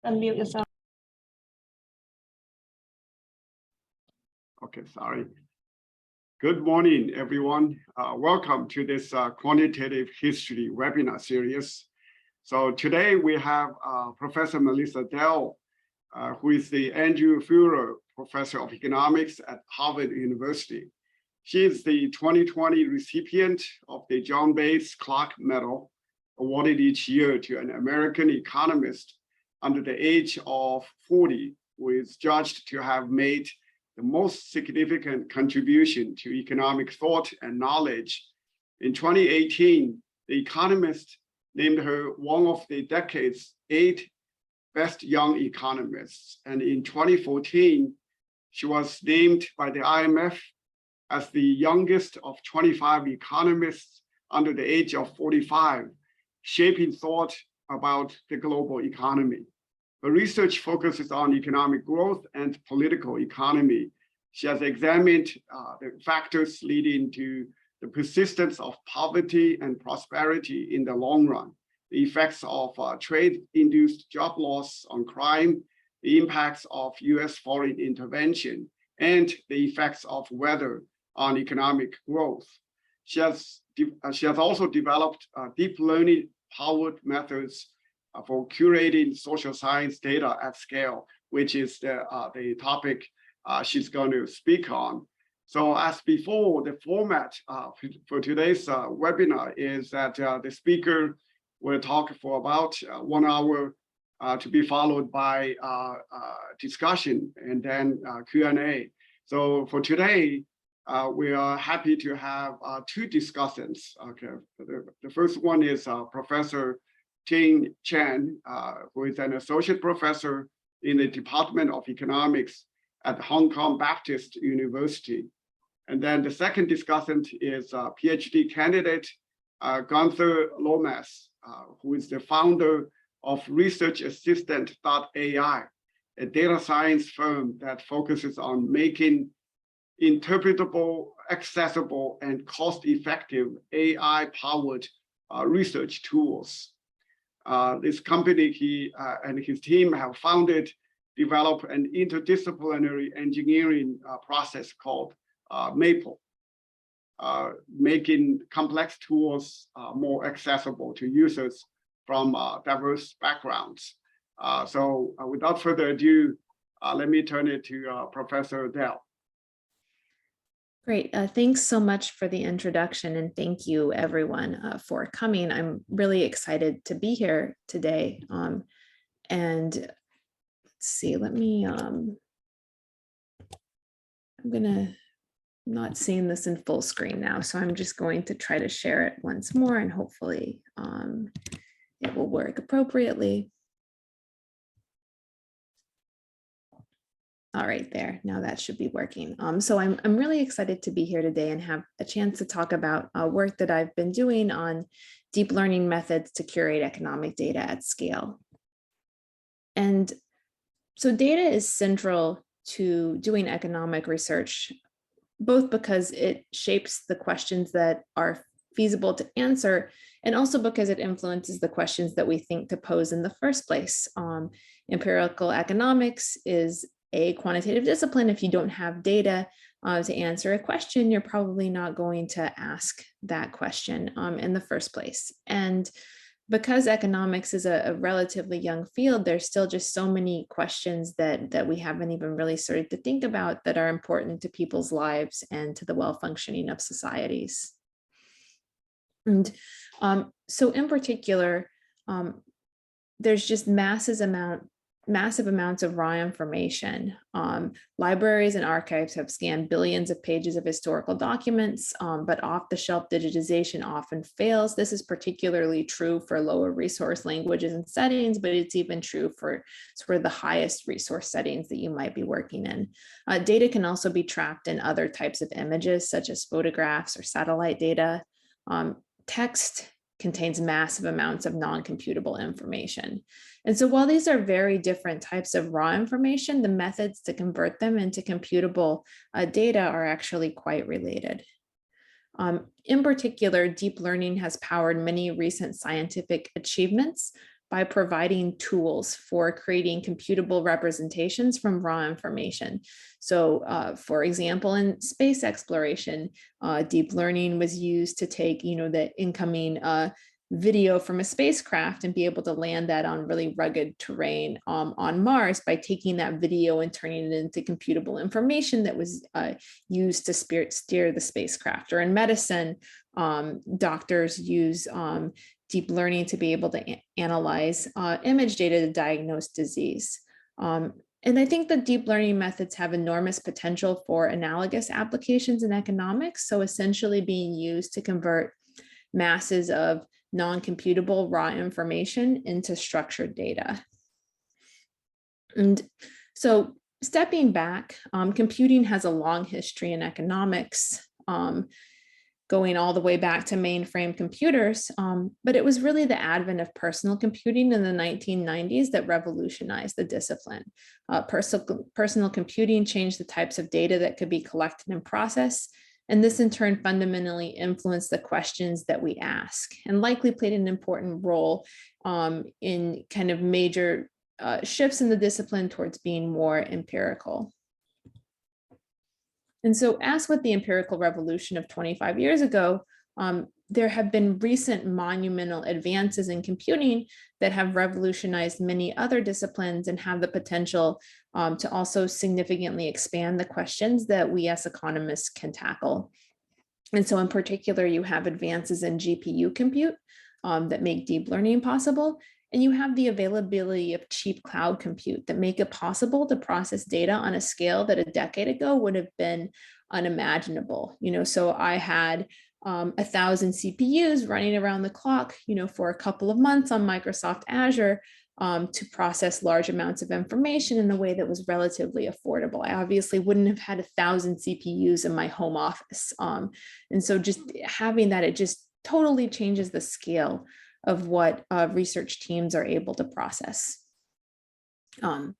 unmute yourself. Okay, sorry. Good morning, everyone. Welcome to this Quantitative History Webinar series. So today we have Professor Melissa Dell, who is the Andrew Fuhrer Professor of Economics at Harvard University. She is the 2020 recipient of the John Bates Clark Medal, awarded each year to an American economist under the age of 40, who is judged to have made the most significant contribution to economic thought and knowledge. In 2018, The Economist named her one of the decade's 8 best young economists. And in 2014, she was named by the IMF as the youngest of 25 economists under the age of 45, shaping thought about the global economy. Her research focuses on economic growth and political economy. She has examined the factors leading to the persistence of poverty and prosperity in the long run, the effects of trade-induced job loss on crime, the impacts of US foreign intervention, and the effects of weather on economic growth. She has also developed deep learning powered methods for curating social science data at scale, which is the topic she's going to speak on. So as before, the format for today's webinar is that the speaker will talk for about 1 hour to be followed by discussion and then Q&A. So for today, we are happy to have 2 discussants. Okay, the first one is Professor Ting Chen, who is an associate professor in the Department of Economics at Hong Kong Baptist University. And then the second discussant is PhD candidate Gunther Lomas, who is the founder of ResearchAssistant.ai, a data science firm that focuses on making interpretable, accessible, and cost-effective AI-powered research tools. This company, he and his team have developed an interdisciplinary engineering process called Maple, making complex tools more accessible to users from diverse backgrounds. So without further ado, let me turn it to Professor Dell. Great. Thanks so much for the introduction, and thank you everyone for coming. I'm really excited to be here today. And let's see, I'm not seeing this in full screen now, so I'm just going to try to share it once more, and hopefully it will work appropriately. All right, there, now that should be working. So I'm really excited to be here today and have a chance to talk about work that I've been doing on deep learning methods to curate economic data at scale. And so data is central to doing economic research, both because it shapes the questions that are feasible to answer, and also because it influences the questions that we think to pose in the first place. Empirical economics is a quantitative discipline. If you don't have data to answer a question, you're probably not going to ask that question in the first place. And because economics is a relatively young field, there's still just so many questions that we haven't even really started to think about that are important to people's lives and to the well-functioning of societies. And so in particular, there's just massive amounts of raw information. Libraries and archives have scanned billions of pages of historical documents, but off-the-shelf digitization often fails. This is particularly true for lower resource languages and settings, but it's even true for sort of the highest resource settings that you might be working in. Data can also be trapped in other types of images, such as photographs or satellite data. Text contains massive amounts of non-computable information. And so while these are very different types of raw information, the methods to convert them into computable data are actually quite related. In particular, deep learning has powered many recent scientific achievements, by providing tools for creating computable representations from raw information. So for example, in space exploration, deep learning was used to take, the incoming video from a spacecraft and be able to land that on really rugged terrain on Mars by taking that video and turning it into computable information that was used to steer the spacecraft. Or in medicine, doctors use deep learning to be able to analyze image data to diagnose disease. And I think that deep learning methods have enormous potential for analogous applications in economics. So essentially being used to convert masses of non-computable raw information into structured data. And so stepping back, computing has a long history in economics, going all the way back to mainframe computers, but it was really the advent of personal computing in the 1990s that revolutionized the discipline. Personal computing changed the types of data that could be collected and processed, and this in turn fundamentally influenced the questions that we ask and likely played an important role in kind of major shifts in the discipline towards being more empirical. And so as with the empirical revolution of 25 years ago, there have been recent monumental advances in computing that have revolutionized many other disciplines and have the potential to also significantly expand the questions that we as economists can tackle. And so in particular, you have advances in GPU compute that make deep learning possible. And you have the availability of cheap cloud compute that make it possible to process data on a scale that a decade ago would have been unimaginable. So I had 1,000 CPUs running around the clock, for a couple of months on Microsoft Azure to process large amounts of information in a way that was relatively affordable. I obviously wouldn't have had 1,000 CPUs in my home office. And so just having that, it just totally changes the scale of what research teams are able to process. And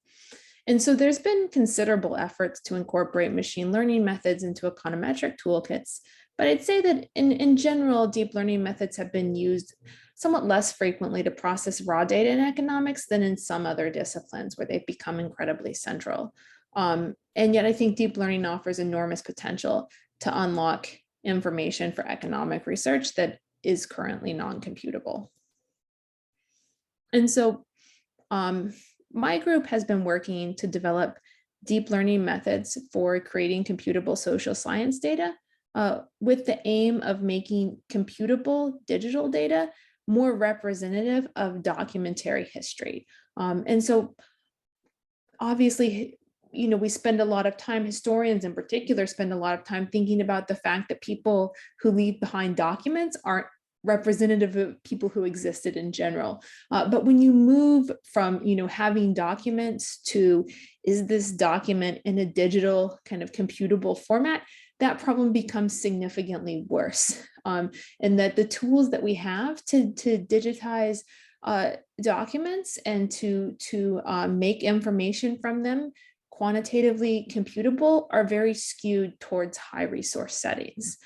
so there's been considerable efforts to incorporate machine learning methods into econometric toolkits, but I'd say that in general, deep learning methods have been used somewhat less frequently to process raw data in economics than in some other disciplines where they've become incredibly central. And yet I think deep learning offers enormous potential to unlock information for economic research that is currently non-computable. And so my group has been working to develop deep learning methods for creating computable social science data with the aim of making computable digital data more representative of documentary history. And so obviously, we spend a lot of time, historians in particular, spend a lot of time thinking about the fact that people who leave behind documents aren't representative of people who existed in general. But when you move from, having documents to, is this document in a digital kind of computable format, that problem becomes significantly worse. And that the tools that we have to digitize documents and to make information from them quantitatively computable are very skewed towards high resource settings.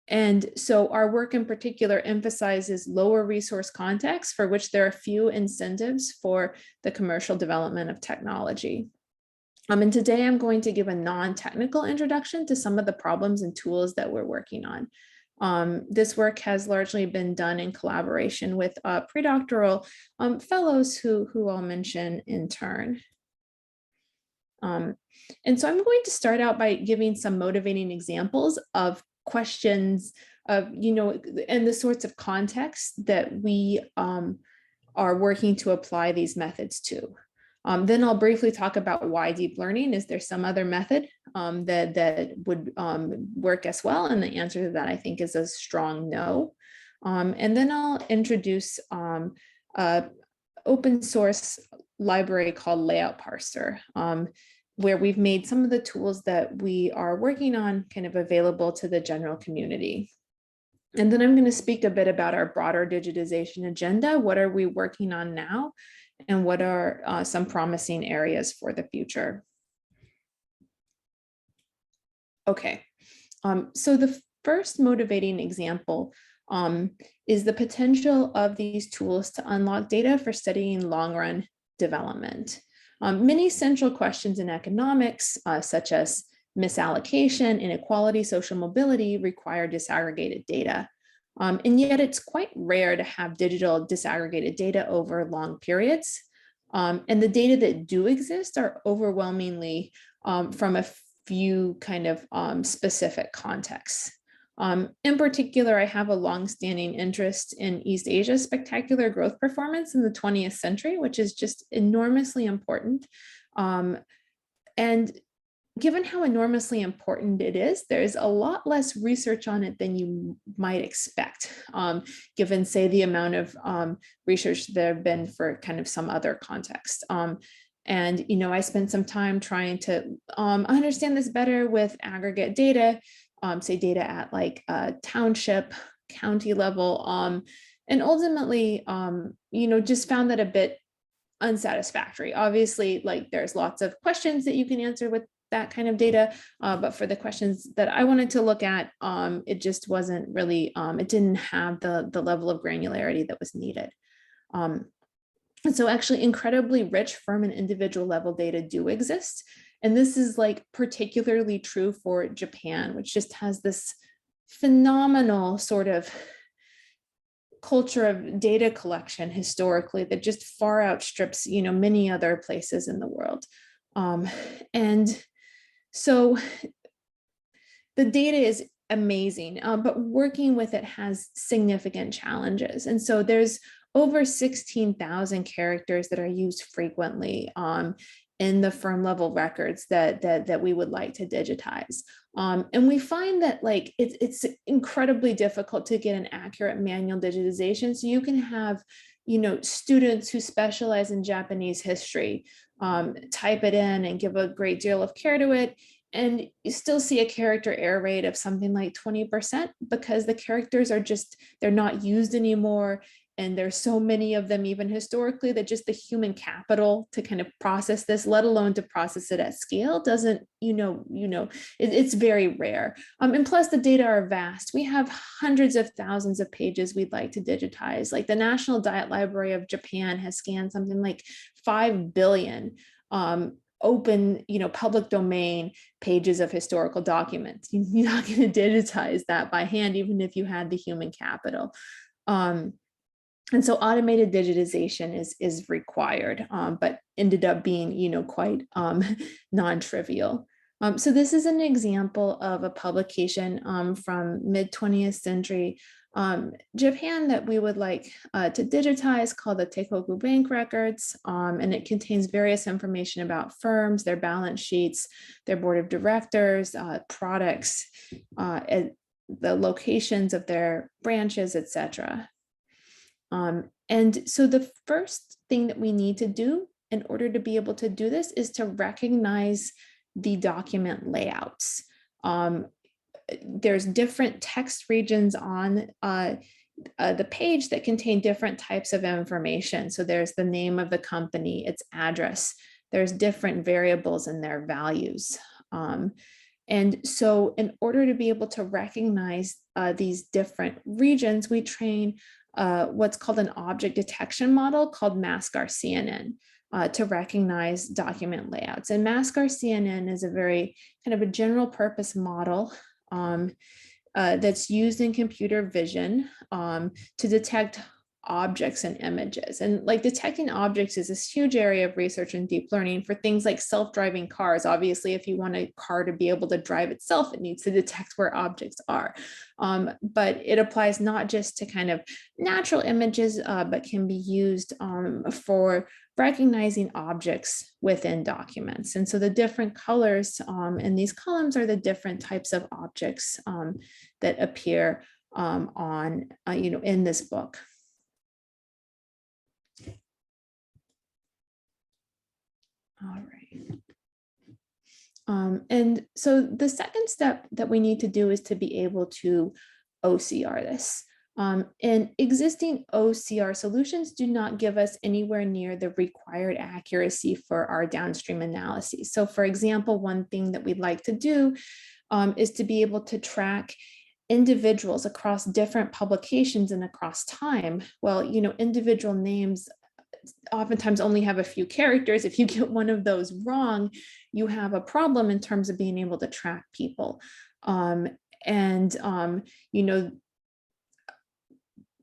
And so our work in particular emphasizes lower resource contexts for which there are few incentives for the commercial development of technology. And today I'm going to give a non-technical introduction to some of the problems and tools that we're working on. This work has largely been done in collaboration with predoctoral fellows who I'll mention in turn. And so I'm going to start out by giving some motivating examples of questions of, and the sorts of contexts that we are working to apply these methods to. Then I'll briefly talk about why deep learning. Is there some other method that would work as well? And the answer to that, I think, is a strong no. And then I'll introduce an open source library called Layout Parser, where we've made some of the tools that we are working on kind of available to the general community. And then I'm going to speak a bit about our broader digitization agenda. What are we working on now? And what are some promising areas for the future? Okay, so the first motivating example is the potential of these tools to unlock data for studying long-run development. Many central questions in economics, such as misallocation, inequality, social mobility, require disaggregated data. And yet it's quite rare to have digital disaggregated data over long periods. And the data that do exist are overwhelmingly from a few kind of specific contexts. In particular, I have a longstanding interest in East Asia's spectacular growth performance in the 20th century, which is just enormously important. And given how enormously important it is, there's a lot less research on it than you might expect, given, say, the amount of research there have been for kind of some other context. And, I spent some time trying to understand this better with aggregate data, say data at like township, county level, and ultimately, just found that a bit unsatisfactory. Obviously, like there's lots of questions that you can answer with that kind of data, but for the questions that I wanted to look at, it just wasn't really, it didn't have the level of granularity that was needed. And so actually incredibly rich firm and individual level data do exist. And this is like particularly true for Japan, which just has this phenomenal sort of culture of data collection historically that just far outstrips, many other places in the world. And so the data is amazing, but working with it has significant challenges. And so there's over 16,000 characters that are used frequently in the firm level records that we would like to digitize. And we find that like it's incredibly difficult to get an accurate manual digitization. So you can have, students who specialize in Japanese history type it in and give a great deal of care to it. And you still see a character error rate of something like 20% because the characters are just, they're not used anymore. And there's so many of them, even historically, that just the human capital to kind of process this, let alone to process it at scale, doesn't, it's very rare. And plus the data are vast. We have hundreds of thousands of pages we'd like to digitize. Like the National Diet Library of Japan has scanned something like 5 billion open, public domain pages of historical documents. You're not going to digitize that by hand, even if you had the human capital. And so automated digitization is required, but ended up being, quite non-trivial. So this is an example of a publication from mid-20th century Japan that we would like to digitize, called the Teikoku Bank Records, and it contains various information about firms, their balance sheets, their board of directors, products, the locations of their branches, etc. And so the first thing that we need to do in order to be able to do this is to recognize the document layouts. There's different text regions on the page that contain different types of information. So there's the name of the company, its address. There's different variables and their values. And so in order to be able to recognize these different regions, we train what's called an object detection model called MassGAR-CNN to recognize document layouts. And MassGAR-CNN is a very kind of a general purpose model that's used in computer vision to detect objects and images. And like detecting objects is this huge area of research in deep learning for things like self-driving cars. Obviously, if you want a car to be able to drive itself, it needs to detect where objects are. But it applies not just to kind of natural images, but can be used for recognizing objects within documents. And so the different colors in these columns are the different types of objects that appear on, in this book. All right. And so the second step that we need to do is to be able to OCR this. And existing OCR solutions do not give us anywhere near the required accuracy for our downstream analyses. So for example, one thing that we'd like to do is to be able to track individuals across different publications and across time, well, individual names oftentimes only have a few characters. If you get one of those wrong, you have a problem in terms of being able to track people.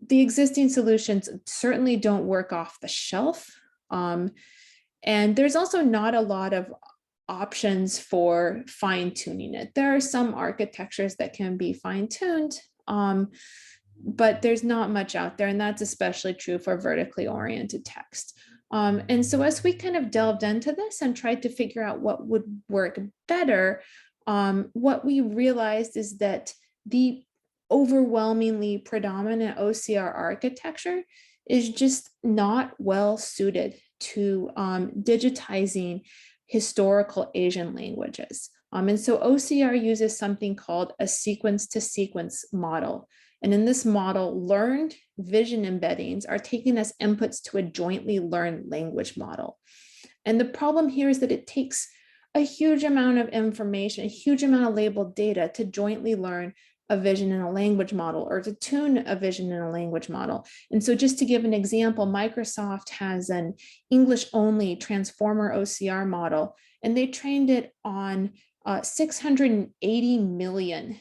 The existing solutions certainly don't work off the shelf. And there's also not a lot of options for fine-tuning it. There are some architectures that can be fine-tuned, but there's not much out there, and that's especially true for vertically oriented text. And so as we kind of delved into this and tried to figure out what would work better, what we realized is that the overwhelmingly predominant OCR architecture is just not well suited to digitizing historical Asian languages. And so OCR uses something called a sequence-to-sequence model. And in this model, learned vision embeddings are taken as inputs to a jointly learned language model. And the problem here is that it takes a huge amount of information, a huge amount of labeled data to jointly learn a vision in a language model or to tune a vision in a language model. And so just to give an example, Microsoft has an English-only transformer OCR model, and they trained it on 680 million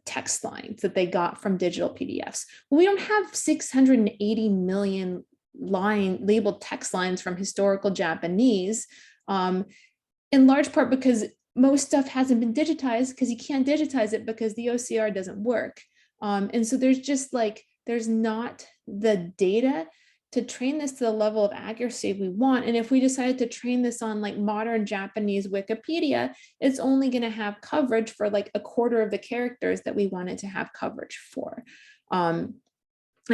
text lines that they got from digital PDFs. Well, we don't have 680 million labeled text lines from historical Japanese, in large part because most stuff hasn't been digitized, because you can't digitize it because the OCR doesn't work. And so there's not the data to train this to the level of accuracy we want. And if we decided to train this on like modern Japanese Wikipedia, it's only going to have coverage for like a quarter of the characters that we want it to have coverage for. And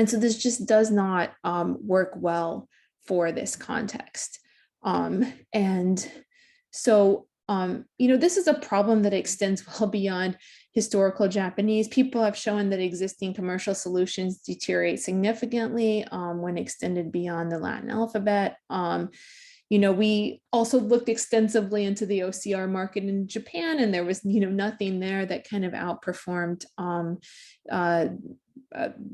so this just does not work well for this context. This is a problem that extends well beyond historical Japanese. People have shown that existing commercial solutions deteriorate significantly when extended beyond the Latin alphabet. We also looked extensively into the OCR market in Japan, and there was, nothing there that kind of outperformed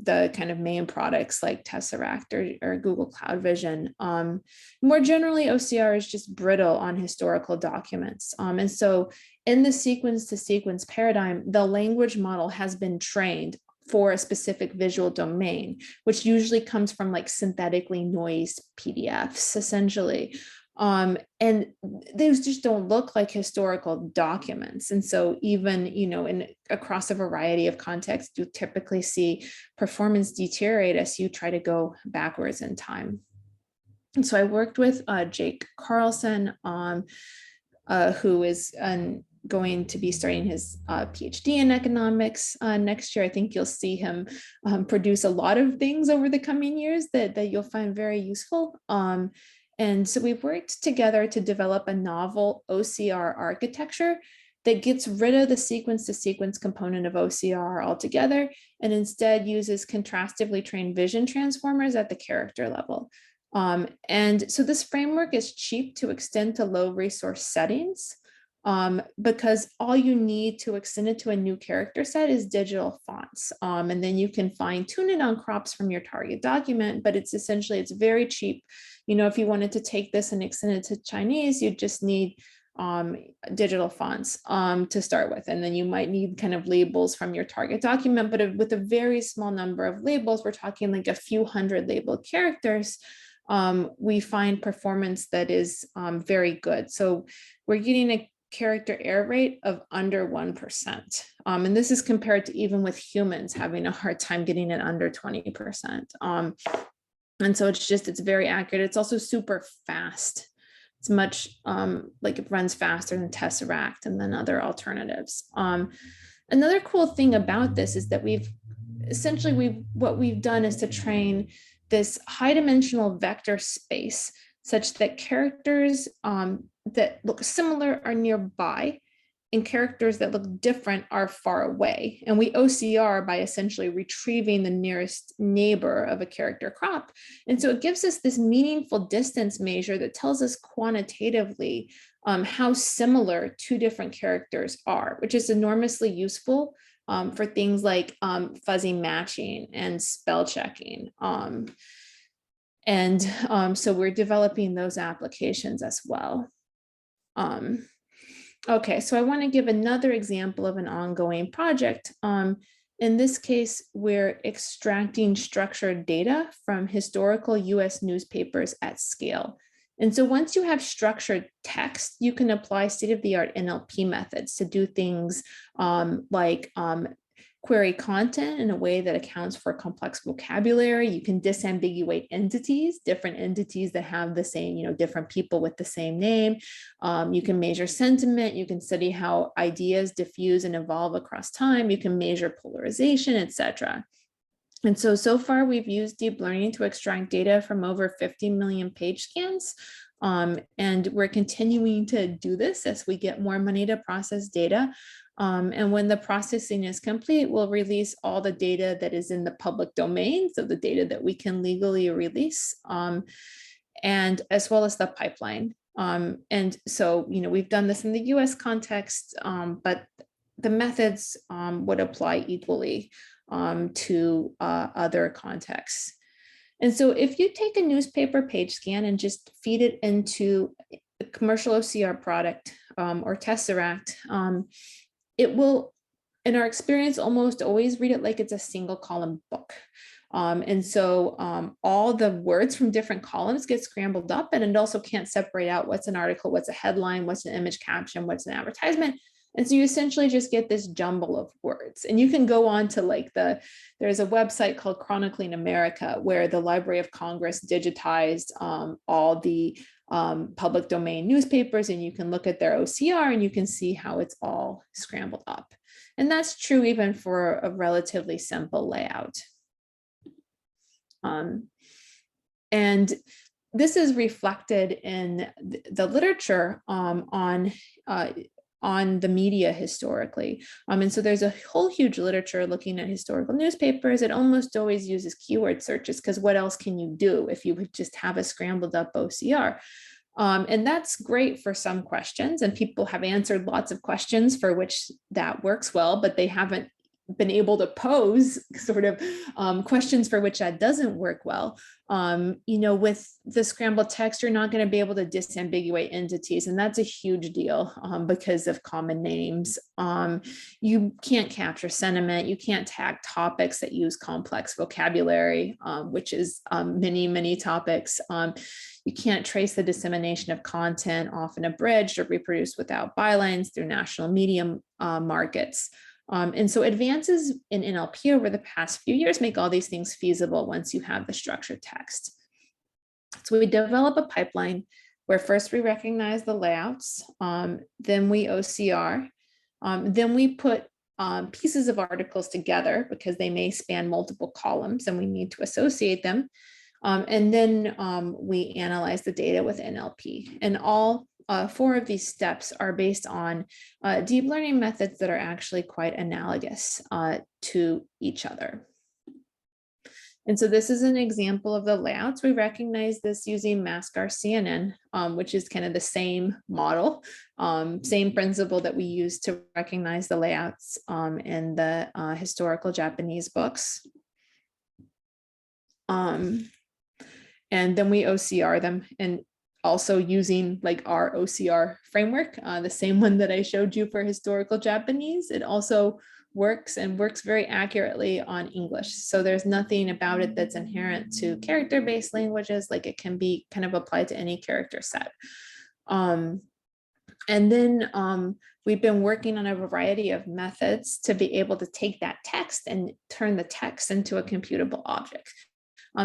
the kind of main products like Tesseract or Google Cloud Vision. More generally, OCR is just brittle on historical documents. And so in the sequence-to-sequence paradigm, the language model has been trained for a specific visual domain, which usually comes from like synthetically noised PDFs, essentially. And those just don't look like historical documents. And so even, across a variety of contexts, you typically see performance deteriorate as you try to go backwards in time. And so I worked with Jake Carlson, who is going to be starting his PhD in economics next year. I think you'll see him produce a lot of things over the coming years that you'll find very useful. And so we've worked together to develop a novel OCR architecture that gets rid of the sequence-to-sequence component of OCR altogether and instead uses contrastively trained vision transformers at the character level. And so this framework is cheap to extend to low resource settings because all you need to extend it to a new character set is digital fonts. And then you can fine tune it on crops from your target document, but it's very cheap. If you wanted to take this and extend it to Chinese, you just need digital fonts to start with. And then you might need kind of labels from your target document, but with a very small number of labels, we're talking like a few hundred labeled characters, we find performance that is very good. So we're getting a character error rate of under 1%. And this is compared to even with humans having a hard time getting it under 20%. And so it's very accurate. It's also super fast. It's much like it runs faster than Tesseract and then other alternatives. Another cool thing about this is that what we've done is to train this high dimensional vector space such that characters that look similar are nearby and characters that look different are far away. And we OCR by essentially retrieving the nearest neighbor of a character crop. And so it gives us this meaningful distance measure that tells us quantitatively how similar two different characters are, which is enormously useful for things like fuzzy matching and spell checking. So we're developing those applications as well. Okay, so I want to give another example of an ongoing project. In this case, we're extracting structured data from historical US newspapers at scale. And so once you have structured text, you can apply state-of-the-art NLP methods to do things like query content in a way that accounts for complex vocabulary. You can disambiguate entities, different entities that have the same, different people with the same name. You can measure sentiment. You can study how ideas diffuse and evolve across time. You can measure polarization, etc. And so far we've used deep learning to extract data from over 50 million page scans. And we're continuing to do this as we get more money to process data. And when the processing is complete, we'll release all the data that is in the public domain, so the data that we can legally release, and as well as the pipeline. And so, we've done this in the US context, but the methods would apply equally to other contexts. And so if you take a newspaper page scan and just feed it into a commercial OCR product or Tesseract, it will, in our experience, almost always read it like it's a single column book. And so all the words from different columns get scrambled up, and it also can't separate out what's an article, what's a headline, what's an image caption, what's an advertisement. And so you essentially just get this jumble of words. And you can go on to there's a website called Chronicling America, where the Library of Congress digitized all the public domain newspapers, and you can look at their OCR and you can see how it's all scrambled up. And that's true even for a relatively simple layout. And this is reflected in the literature on the media historically. And so there's a whole huge literature looking at historical newspapers. It almost always uses keyword searches, because what else can you do if you would just have a scrambled up OCR? And that's great for some questions, and people have answered lots of questions for which that works well, but they haven't been able to pose sort of questions for which that doesn't work well. With the scrambled text, you're not going to be able to disambiguate entities, and that's a huge deal because of common names. You can't capture sentiment. You can't tag topics that use complex vocabulary, which is many, many topics. You can't trace the dissemination of content, often abridged or reproduced without bylines through national media markets. And so advances in NLP over the past few years make all these things feasible once you have the structured text. So we develop a pipeline where first we recognize the layouts, then we OCR, then we put pieces of articles together because they may span multiple columns and we need to associate them. And then we analyze the data with NLP. And all 4 of these steps are based on deep learning methods that are actually quite analogous to each other. And so this is an example of the layouts. We recognize this using MaskR CNN, which is kind of the same model, same principle that we use to recognize the layouts in the historical Japanese books. And then we OCR them, and also using our OCR framework, the same one that I showed you for historical Japanese. It also works very accurately on English. So there's nothing about it that's inherent to character-based languages. It can be kind of applied to any character set. And then we've been working on a variety of methods to be able to take that text and turn the text into a computable object.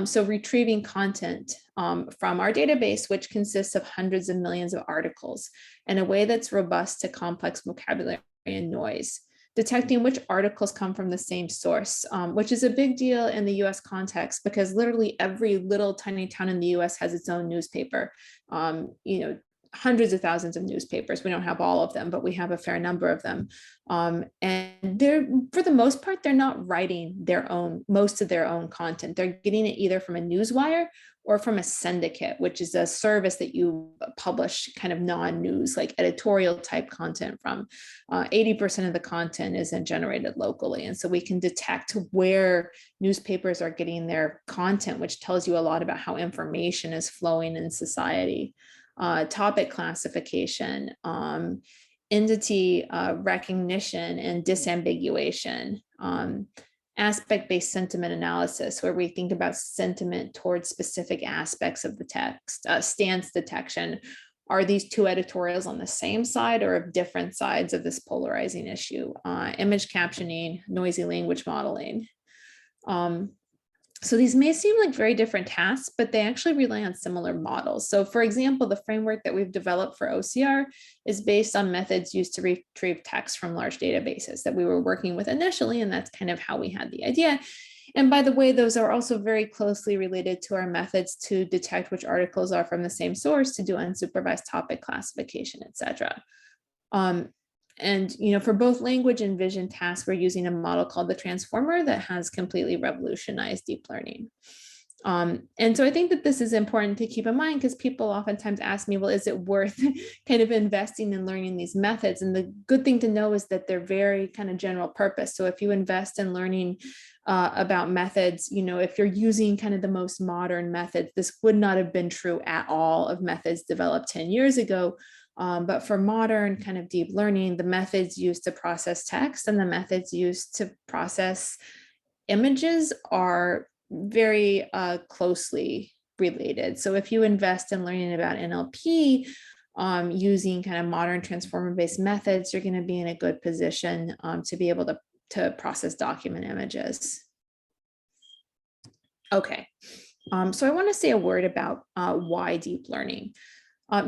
So retrieving content from our database, which consists of hundreds of millions of articles, in a way that's robust to complex vocabulary and noise. Detecting which articles come from the same source, which is a big deal in the US context, because literally every little tiny town in the US has its own newspaper. hundreds of thousands of newspapers. We don't have all of them, but we have a fair number of them. And they're, for the most part, they're not writing most of their own content. They're getting it either from a newswire or from a syndicate, which is a service that you publish kind of non-news, like editorial type content from. 80% of the content isn't generated locally. And so we can detect where newspapers are getting their content, which tells you a lot about how information is flowing in society. Topic classification, entity recognition and disambiguation, aspect-based sentiment analysis, where we think about sentiment towards specific aspects of the text, stance detection. Are these two editorials on the same side or of different sides of this polarizing issue? Image captioning, noisy language modeling. So these may seem like very different tasks, but they actually rely on similar models. So for example, the framework that we've developed for OCR is based on methods used to retrieve text from large databases that we were working with initially, and that's kind of how we had the idea. And by the way, those are also very closely related to our methods to detect which articles are from the same source, to do unsupervised topic classification, et cetera. And for both language and vision tasks, we're using a model called the transformer that has completely revolutionized deep learning. And so I think that this is important to keep in mind, because people oftentimes ask me, well, is it worth kind of investing in learning these methods? And the good thing to know is that they're very kind of general purpose. So if you invest in learning about methods, if you're using kind of the most modern methods, this would not have been true at all of methods developed 10 years ago. But for modern kind of deep learning, the methods used to process text and the methods used to process images are very closely related. So if you invest in learning about NLP using kind of modern transformer-based methods, you're going to be in a good position to be able to process document images. Okay, so I want to say a word about why deep learning.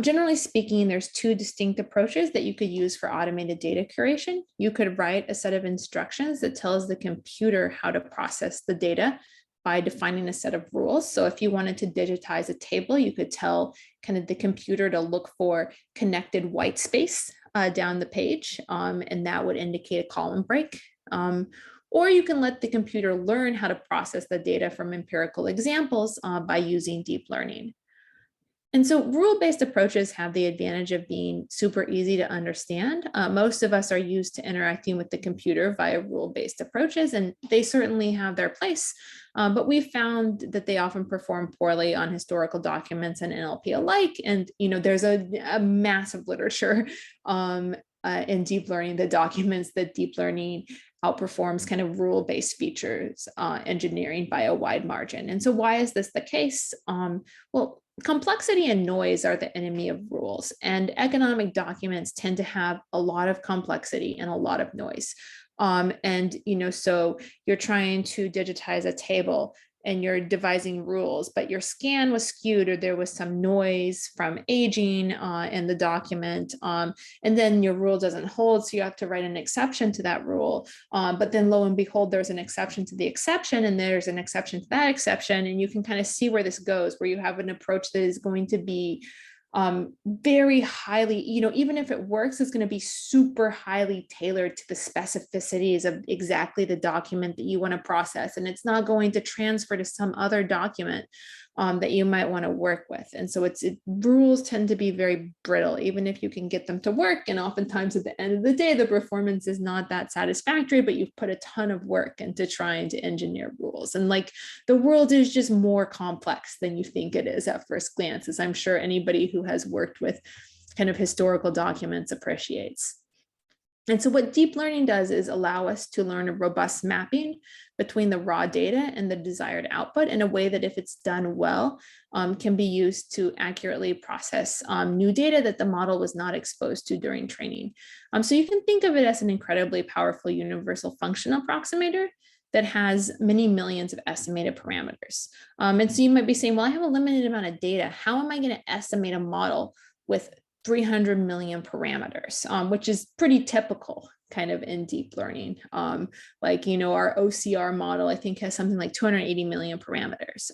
Generally speaking, there's two distinct approaches that you could use for automated data curation. You could write a set of instructions that tells the computer how to process the data by defining a set of rules. So if you wanted to digitize a table, you could tell kind of the computer to look for connected white space down the page, and that would indicate a column break. Or you can let the computer learn how to process the data from empirical examples by using deep learning. And so rule-based approaches have the advantage of being super easy to understand. Most of us are used to interacting with the computer via rule-based approaches, and they certainly have their place. But we've found that they often perform poorly on historical documents and NLP alike. And there's a massive literature in deep learning that documents that deep learning outperforms kind of rule-based features engineering by a wide margin. And so why is this the case? Well, complexity and noise are the enemy of rules, and economic documents tend to have a lot of complexity and a lot of noise. So you're trying to digitize a table and you're devising rules, but your scan was skewed or there was some noise from aging in the document, and then your rule doesn't hold, so you have to write an exception to that rule. But then lo and behold, there's an exception to the exception, and there's an exception to that exception, and you can kind of see where this goes, where you have an approach that is going to be very highly, even if it works, it's going to be super highly tailored to the specificities of exactly the document that you want to process. And it's not going to transfer to some other document that you might want to work with. And so rules tend to be very brittle, even if you can get them to work. And oftentimes at the end of the day, the performance is not that satisfactory, but you've put a ton of work into trying to engineer rules. And the world is just more complex than you think it is at first glance, as I'm sure anybody who has worked with kind of historical documents appreciates. And so what deep learning does is allow us to learn a robust mapping between the raw data and the desired output in a way that, if it's done well, can be used to accurately process new data that the model was not exposed to during training. So you can think of it as an incredibly powerful universal function approximator that has many millions of estimated parameters. And so you might be saying, well, I have a limited amount of data. How am I going to estimate a model with 300 million parameters, which is pretty typical kind of in deep learning. Like, our OCR model, I think, has something like 280 million parameters.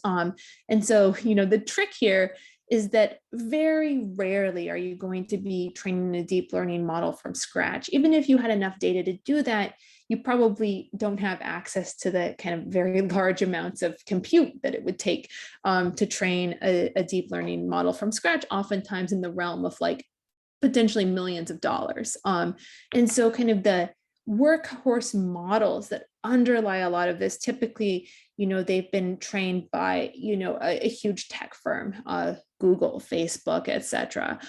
And so, the trick here is that very rarely are you going to be training a deep learning model from scratch. Even if you had enough data to do that, you probably don't have access to the kind of very large amounts of compute that it would take to train a deep learning model from scratch, oftentimes in the realm of like potentially millions of dollars. And so kind of the workhorse models that underlie a lot of this, typically, they've been trained by, a huge tech firm, Google, Facebook, etc.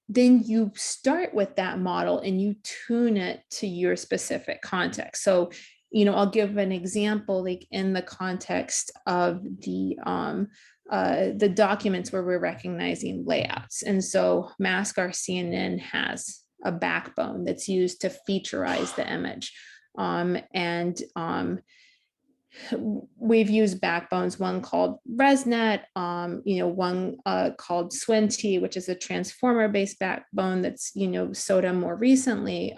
Then you start with that model and you tune it to your specific context. So, I'll give an example, like in the context of the documents where we're recognizing layouts. And so MaskR-CNN has a backbone that's used to featureize the image. We've used backbones, one called ResNet, one called Swinty, which is a transformer-based backbone that's, SOTA more recently.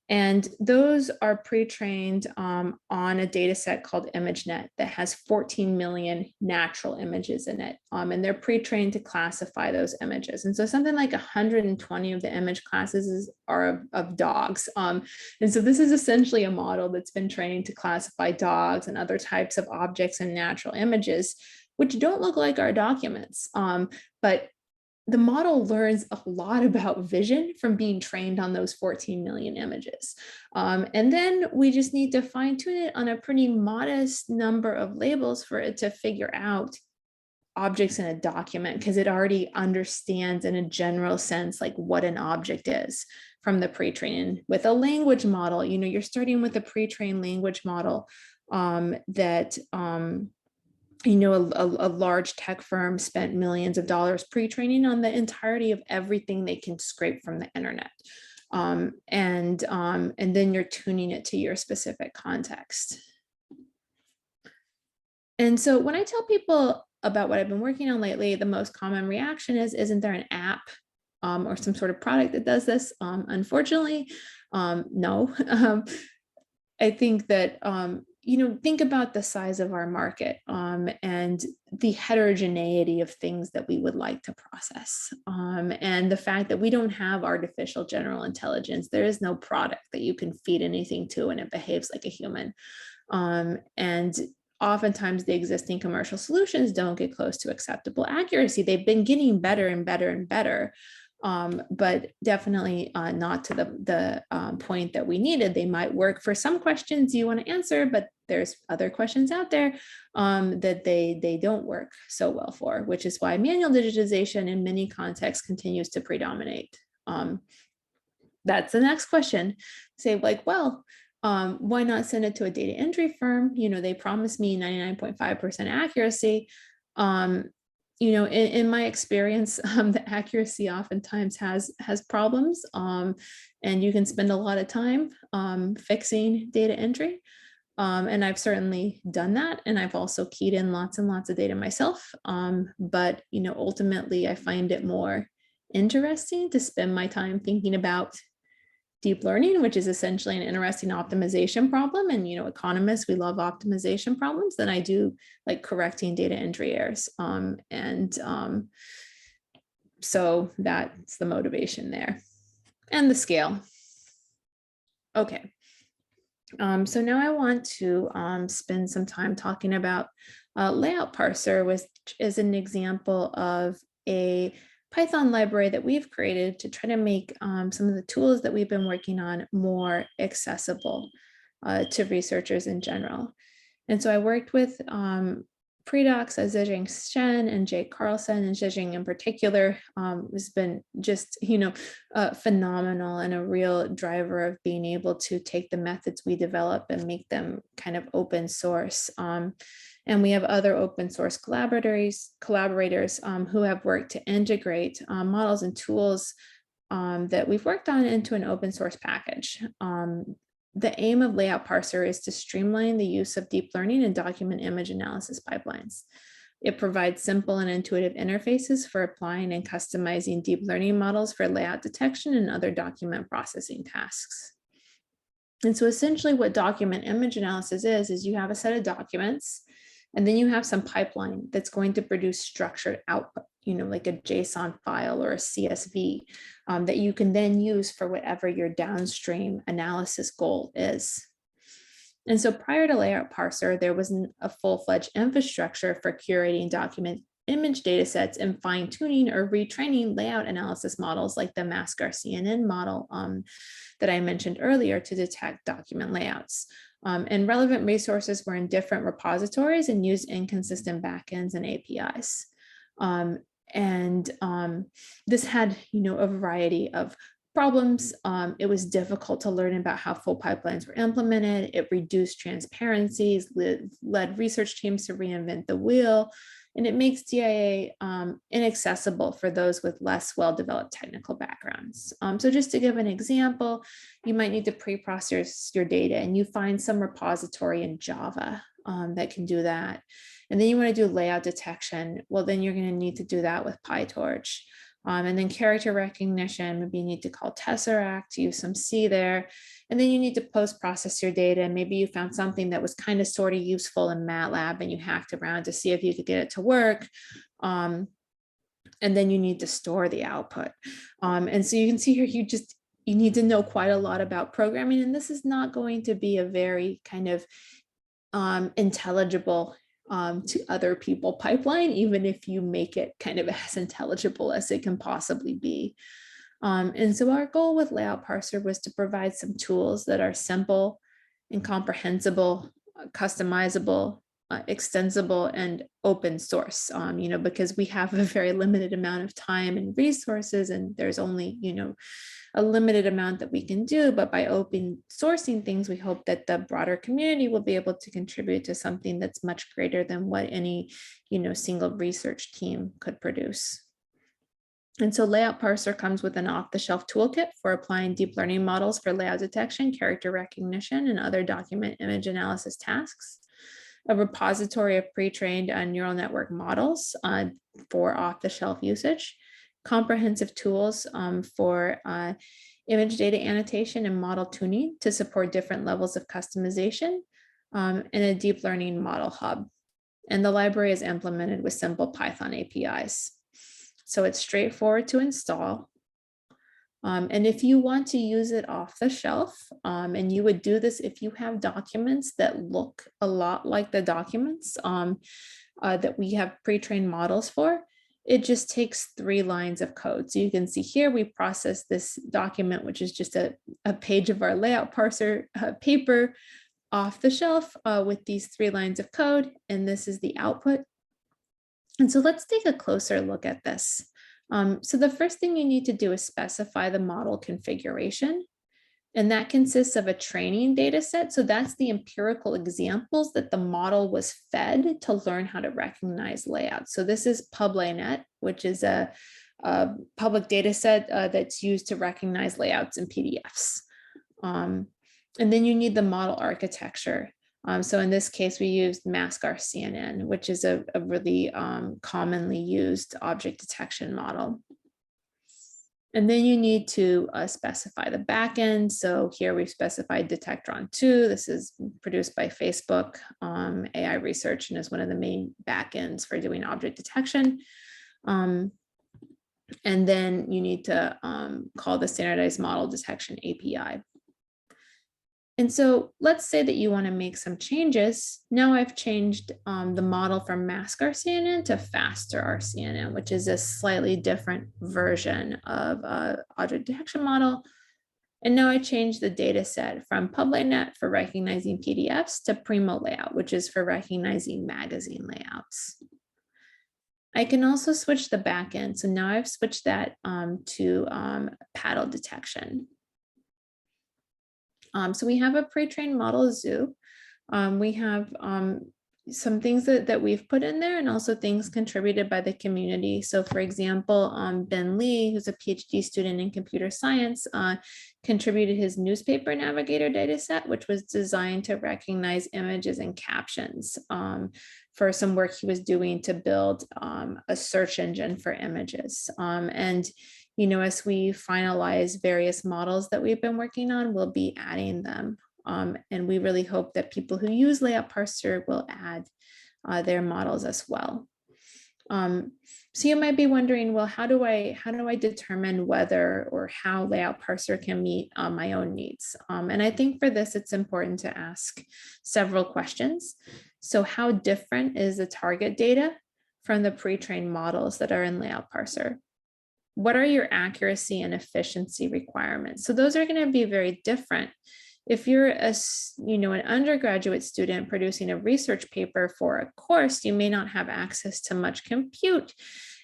And those are pre-trained on a data set called ImageNet that has 14 million natural images in it. And they're pre-trained to classify those images. And so something like 120 of the image classes are of dogs. And so this is essentially a model that's been trained to classify dogs and other types of objects and natural images, which don't look like our documents. But the model learns a lot about vision from being trained on those 14 million images. And then we just need to fine tune it on a pretty modest number of labels for it to figure out objects in a document, because it already understands in a general sense like what an object is from the pre-training. With a language model, you're starting with a pre-trained language model that a large tech firm spent millions of dollars pre-training on the entirety of everything they can scrape from the internet. And then you're tuning it to your specific context. And so when I tell people about what I've been working on lately, the most common reaction is, isn't there an app or some sort of product that does this? Unfortunately, no. I think that think about the size of our market and the heterogeneity of things that we would like to process. And the fact that we don't have artificial general intelligence. There is no product that you can feed anything to and it behaves like a human. And oftentimes the existing commercial solutions don't get close to acceptable accuracy. They've been getting better and better and better. But definitely not to the point that we needed. They might work for some questions you want to answer, but there's other questions out there that they don't work so well for, which is why manual digitization in many contexts continues to predominate. That's the next question. Say like, well, why not send it to a data entry firm? They promise me 99.5% accuracy. In my experience, the accuracy oftentimes has problems, and you can spend a lot of time fixing data entry. And I've certainly done that, and I've also keyed in lots and lots of data myself. But ultimately, I find it more interesting to spend my time thinking about deep learning, which is essentially an interesting optimization problem. And, economists, we love optimization problems, than I do like correcting data entry errors. So that's the motivation there and the scale. Okay. So now I want to spend some time talking about layout parser, which is an example of a Python library that we've created to try to make some of the tools that we've been working on more accessible to researchers in general. And so I worked with pre-docs Zhijing Chen and Jake Carlson, and Zhijing in particular has been just, phenomenal and a real driver of being able to take the methods we develop and make them kind of open source. And we have other open source collaborators who have worked to integrate models and tools that we've worked on into an open source package. The aim of layout parser is to streamline the use of deep learning and document image analysis pipelines. It provides simple and intuitive interfaces for applying and customizing deep learning models for layout detection and other document processing tasks. And so essentially what document image analysis is you have a set of documents, and then you have some pipeline that's going to produce structured output, like a JSON file or a CSV that you can then use for whatever your downstream analysis goal is. And so prior to layout parser, there wasn't a full-fledged infrastructure for curating document image data sets and fine-tuning or retraining layout analysis models like the MaskR-CNN model that I mentioned earlier to detect document layouts. And relevant resources were in different repositories and used inconsistent backends and APIs. This had, a variety of problems. It was difficult to learn about how full pipelines were implemented. It reduced transparencies, led research teams to reinvent the wheel, and it makes DIA inaccessible for those with less well-developed technical backgrounds. So just to give an example, you might need to pre-process your data, and you find some repository in Java that can do that. And then you want to do layout detection. Well, then you're going to need to do that with PyTorch. And then character recognition, maybe you need to call Tesseract, use some C there. And then you need to post-process your data. And maybe you found something that was kind of sort of useful in MATLAB and you hacked around to see if you could get it to work. And then you need to store the output. And so you can see here, you need to know quite a lot about programming. And this is not going to be a very kind of intelligible to other people pipeline, even if you make it kind of as intelligible as it can possibly be. And so our goal with layout parser was to provide some tools that are simple and comprehensible, customizable, extensible, and open source, because we have a very limited amount of time and resources, and there's only, a limited amount that we can do, but by open sourcing things, we hope that the broader community will be able to contribute to something that's much greater than what any, single research team could produce. And so layout parser comes with an off-the-shelf toolkit for applying deep learning models for layout detection, character recognition, and other document image analysis tasks. A repository of pre-trained neural network models for off-the-shelf usage. Comprehensive tools for image data annotation and model tuning to support different levels of customization, and a deep learning model hub. And the library is implemented with simple Python APIs. So it's straightforward to install. And if you want to use it off the shelf, and you would do this if you have documents that look a lot like the documents that we have pre-trained models for, it just takes 3 lines of code. So you can see here, we process this document, which is just a page of our layout parser paper off the shelf with these 3 lines of code. And this is the output. And so let's take a closer look at this. So the first thing you need to do is specify the model configuration. And that consists of a training data set. So that's the empirical examples that the model was fed to learn how to recognize layouts. So this is PubLayNet, which is a public data set that's used to recognize layouts in PDFs. And then you need the model architecture. So in this case, we used MaskR-CNN, which is a really commonly used object detection model. And then you need to specify the backend. So here we've specified Detectron2. This is produced by Facebook AI Research and is one of the main backends for doing object detection. And then you need to call the standardized model detection API. And so let's say that you want to make some changes. Now I've changed the model from MaskR-CNN to FasterR-CNN, which is a slightly different version of object detection model. And now I changed the data set from PubLayNet for recognizing PDFs to Primo Layout, which is for recognizing magazine layouts. I can also switch the backend. So now I've switched that to paddle detection. So we have a pre-trained model zoo. We have some things that we've put in there and also things contributed by the community. So for example, Ben Lee, who's a PhD student in computer science, contributed his newspaper navigator dataset, which was designed to recognize images and captions for some work he was doing to build a search engine for images. And as we finalize various models that we've been working on, we'll be adding them. And we really hope that people who use layout parser will add their models as well. So you might be wondering, well, how do I determine whether or how layout parser can meet my own needs? And I think for this, it's important to ask several questions. So how different is the target data from the pre-trained models that are in layout parser? What are your accuracy and efficiency requirements? So those are going to be very different. If you're an undergraduate student producing a research paper for a course, you may not have access to much compute,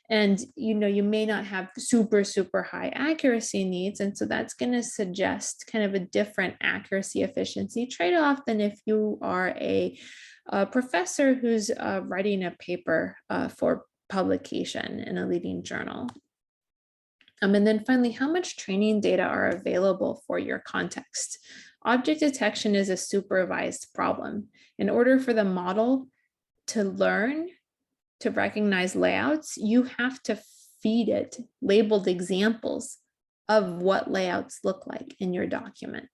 and you may not have super high accuracy needs. And so that's going to suggest kind of a different accuracy efficiency trade-off than if you are a professor who's writing a paper for publication in a leading journal. And then finally, how much training data are available for your context? Object detection is a supervised problem. In order for the model to learn to recognize layouts, you have to feed it labeled examples of what layouts look like in your document.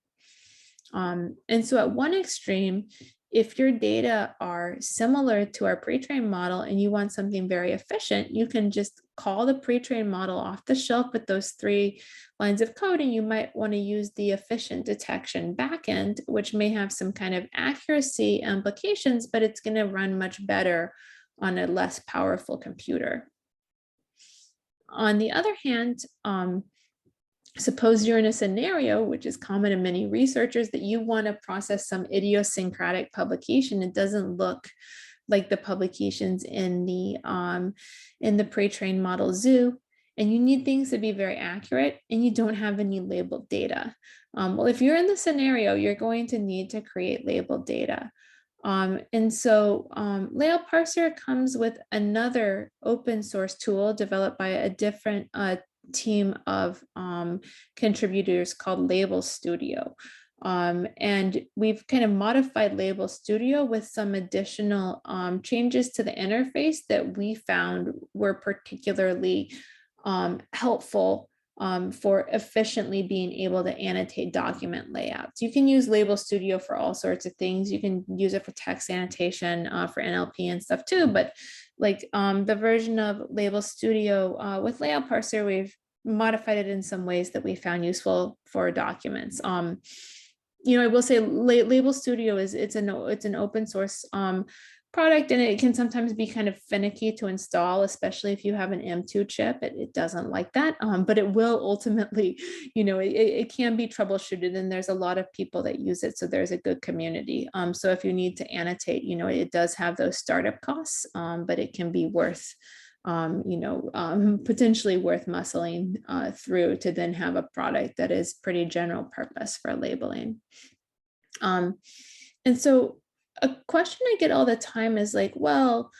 And so at one extreme, if your data are similar to our pre-trained model and you want something very efficient, you can just call the pre-trained model off the shelf with those 3 lines of code, and you might want to use the efficient detection backend, which may have some kind of accuracy implications, but it's going to run much better on a less powerful computer. On the other hand, suppose you're in a scenario, which is common to many researchers, that you want to process some idiosyncratic publication. It doesn't look like the publications in the pre-trained model zoo, and you need things to be very accurate, and you don't have any labeled data. Well, if you're in the scenario, you're going to need to create labeled data. And so layout parser comes with another open source tool developed by a different team of contributors called Label Studio. And we've kind of modified Label Studio with some additional changes to the interface that we found were particularly helpful for efficiently being able to annotate document layouts. You can use Label Studio for all sorts of things. You can use it for text annotation, for NLP and stuff too, but like the version of Label Studio with layout parser, we've modified it in some ways that we found useful for documents. I will say Label Studio it's an open source product, and it can sometimes be kind of finicky to install, especially if you have an M2 chip. It doesn't like that, but it will ultimately, it can be troubleshooted, and there's a lot of people that use it, so there's a good community. So if you need to annotate, it does have those startup costs, but it can be worth, potentially worth muscling through to then have a product that is pretty general purpose for labeling. And so a question I get all the time is like, well,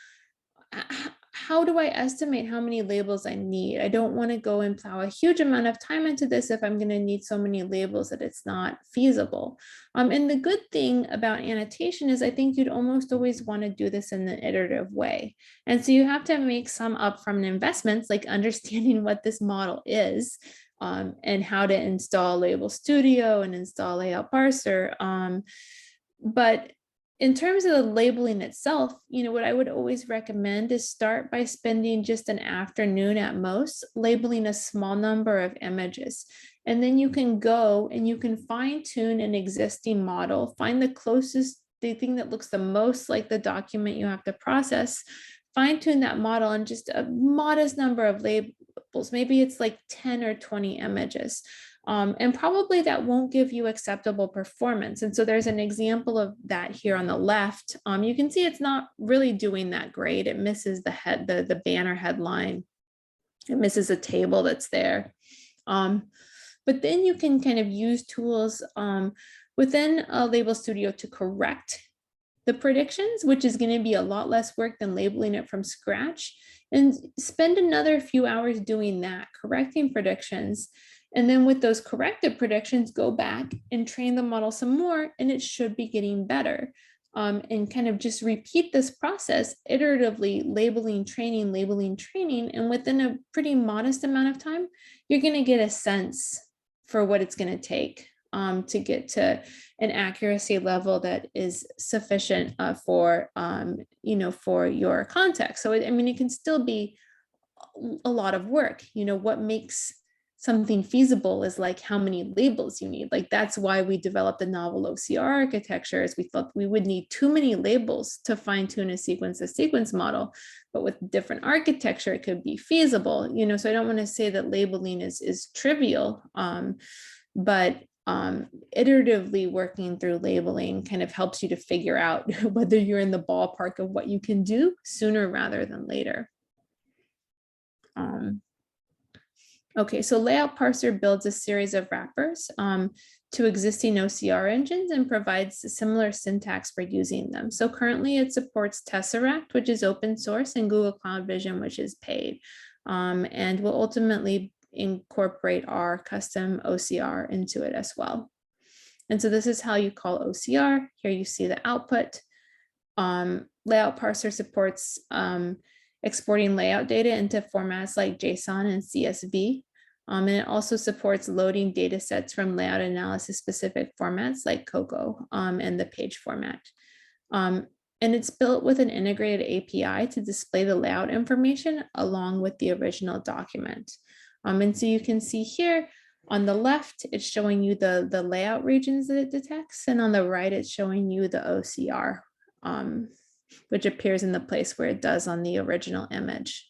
how do I estimate how many labels I need? I don't want to go and plow a huge amount of time into this if I'm going to need so many labels that it's not feasible. And the good thing about annotation is I think you'd almost always want to do this in an iterative way. And so you have to make some upfront investments, like understanding what this model is, and how to install Label Studio and install layout parser. But in terms of the labeling itself, what I would always recommend is start by spending just an afternoon at most, labeling a small number of images. And then you can go and you can fine tune an existing model, find the thing that looks the most like the document you have to process, fine tune that model on just a modest number of labels. Maybe it's like 10 or 20 images. And probably that won't give you acceptable performance. And so there's an example of that here on the left. You can see it's not really doing that great. It misses the banner headline. It misses a table that's there. But then you can kind of use tools within Label Studio to correct the predictions, which is going to be a lot less work than labeling it from scratch, and spend another few hours doing that, correcting predictions. And then with those corrected predictions, go back and train the model some more, and it should be getting better. And kind of just repeat this process iteratively, labeling, training, and within a pretty modest amount of time, you're going to get a sense for what it's going to take to get to an accuracy level that is sufficient for for your context. So I mean, it can still be a lot of work. What makes something feasible is like how many labels you need. Like that's why we developed the novel OCR architecture, is we thought we would need too many labels to fine tune a sequence model, but with different architecture, it could be feasible. So I don't want to say that labeling is trivial, but iteratively working through labeling kind of helps you to figure out whether you're in the ballpark of what you can do sooner rather than later. Okay, so Layout Parser builds a series of wrappers to existing OCR engines and provides a similar syntax for using them. So currently it supports Tesseract, which is open source, and Google Cloud Vision, which is paid, and will ultimately incorporate our custom OCR into it as well. And so this is how you call OCR. Here you see the output. Layout Parser supports exporting layout data into formats like JSON and CSV. And it also supports loading data sets from layout analysis specific formats like COCO and the page format. And it's built with an integrated API to display the layout information along with the original document. And so you can see here on the left, it's showing you the layout regions that it detects. And on the right, it's showing you the OCR, which appears in the place where it does on the original image.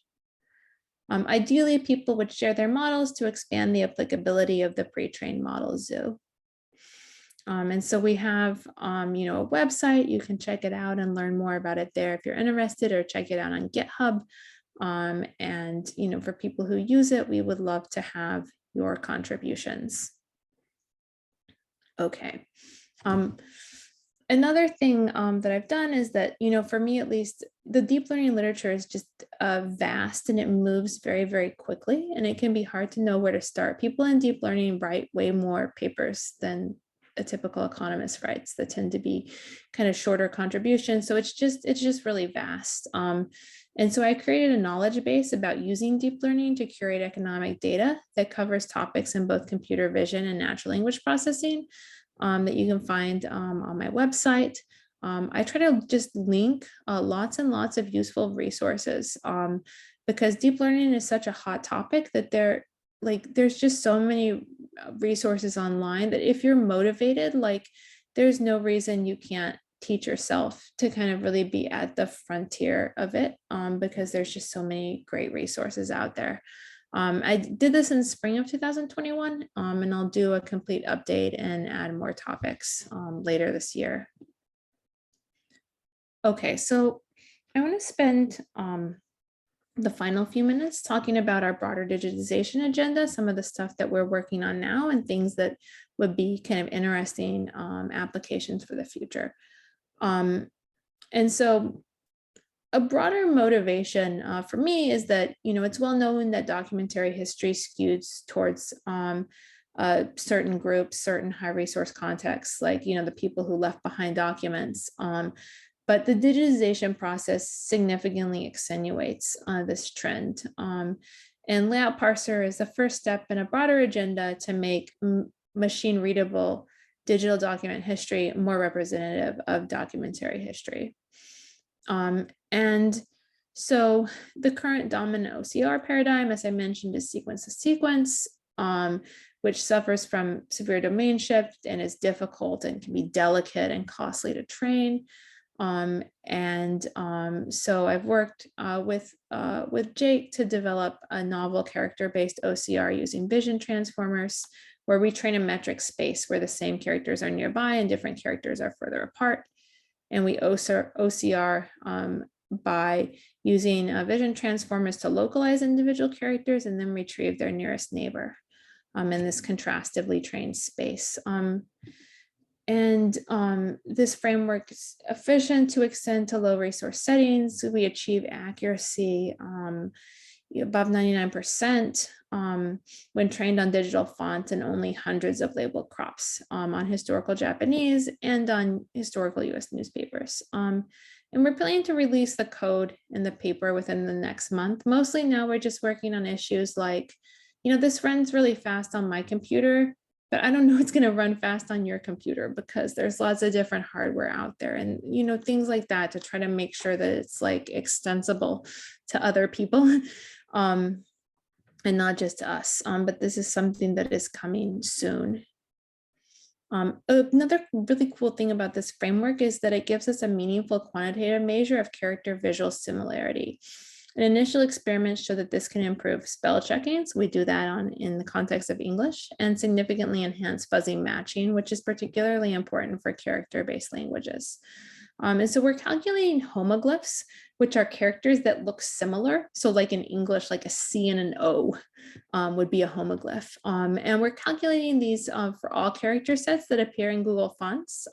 Ideally, people would share their models to expand the applicability of the pre-trained model zoo. And so we have, a website. You can check it out and learn more about it there if you're interested, or check it out on GitHub. And, for people who use it, we would love to have your contributions. Okay. Another thing that I've done is that, for me at least, the deep learning literature is just vast, and it moves very, very quickly, and it can be hard to know where to start. People in deep learning write way more papers than a typical economist writes that tend to be kind of shorter contributions. So it's just really vast. And so I created a knowledge base about using deep learning to curate economic data that covers topics in both computer vision and natural language processing. That you can find on my website. I try to just link lots and lots of useful resources because deep learning is such a hot topic that there's just so many resources online that if you're motivated, there's no reason you can't teach yourself to kind of really be at the frontier of it because there's just so many great resources out there. I did this in spring of 2021, and I'll do a complete update and add more topics later this year. Okay, so I want to spend the final few minutes talking about our broader digitization agenda, some of the stuff that we're working on now, and things that would be kind of interesting applications for the future. And so a broader motivation for me is that, it's well known that documentary history skews towards certain groups, certain high resource contexts, like, the people who left behind documents. But the digitization process significantly extenuates this trend. And Layout Parser is the first step in a broader agenda to make machine readable digital document history more representative of documentary history. And so the current dominant OCR paradigm, as I mentioned, is sequence to sequence, which suffers from severe domain shift and is difficult and can be delicate and costly to train. So I've worked with Jake to develop a novel character-based OCR using vision transformers, where we train a metric space where the same characters are nearby and different characters are further apart. And we OCR by using vision transformers to localize individual characters and then retrieve their nearest neighbor in this contrastively trained space. This framework is efficient to extend to low resource settings. So we achieve accuracy above 99% when trained on digital fonts and only hundreds of label crops on historical Japanese and on historical US newspapers. And we're planning to release the code in the paper within the next month. Mostly now we're just working on issues like, this runs really fast on my computer, but I don't know it's going to run fast on your computer because there's lots of different hardware out there, and things like that to try to make sure that it's like extensible to other people and not just to us. But this is something that is coming soon. Another really cool thing about this framework is that it gives us a meaningful quantitative measure of character visual similarity. And initial experiments show that this can improve spell checking. So we do that in the context of English, and significantly enhance fuzzy matching, which is particularly important for character-based languages. And so we're calculating homoglyphs, which are characters that look similar. So like in English, like a C and an O would be a homoglyph. And we're calculating these for all character sets that appear in Google Fonts.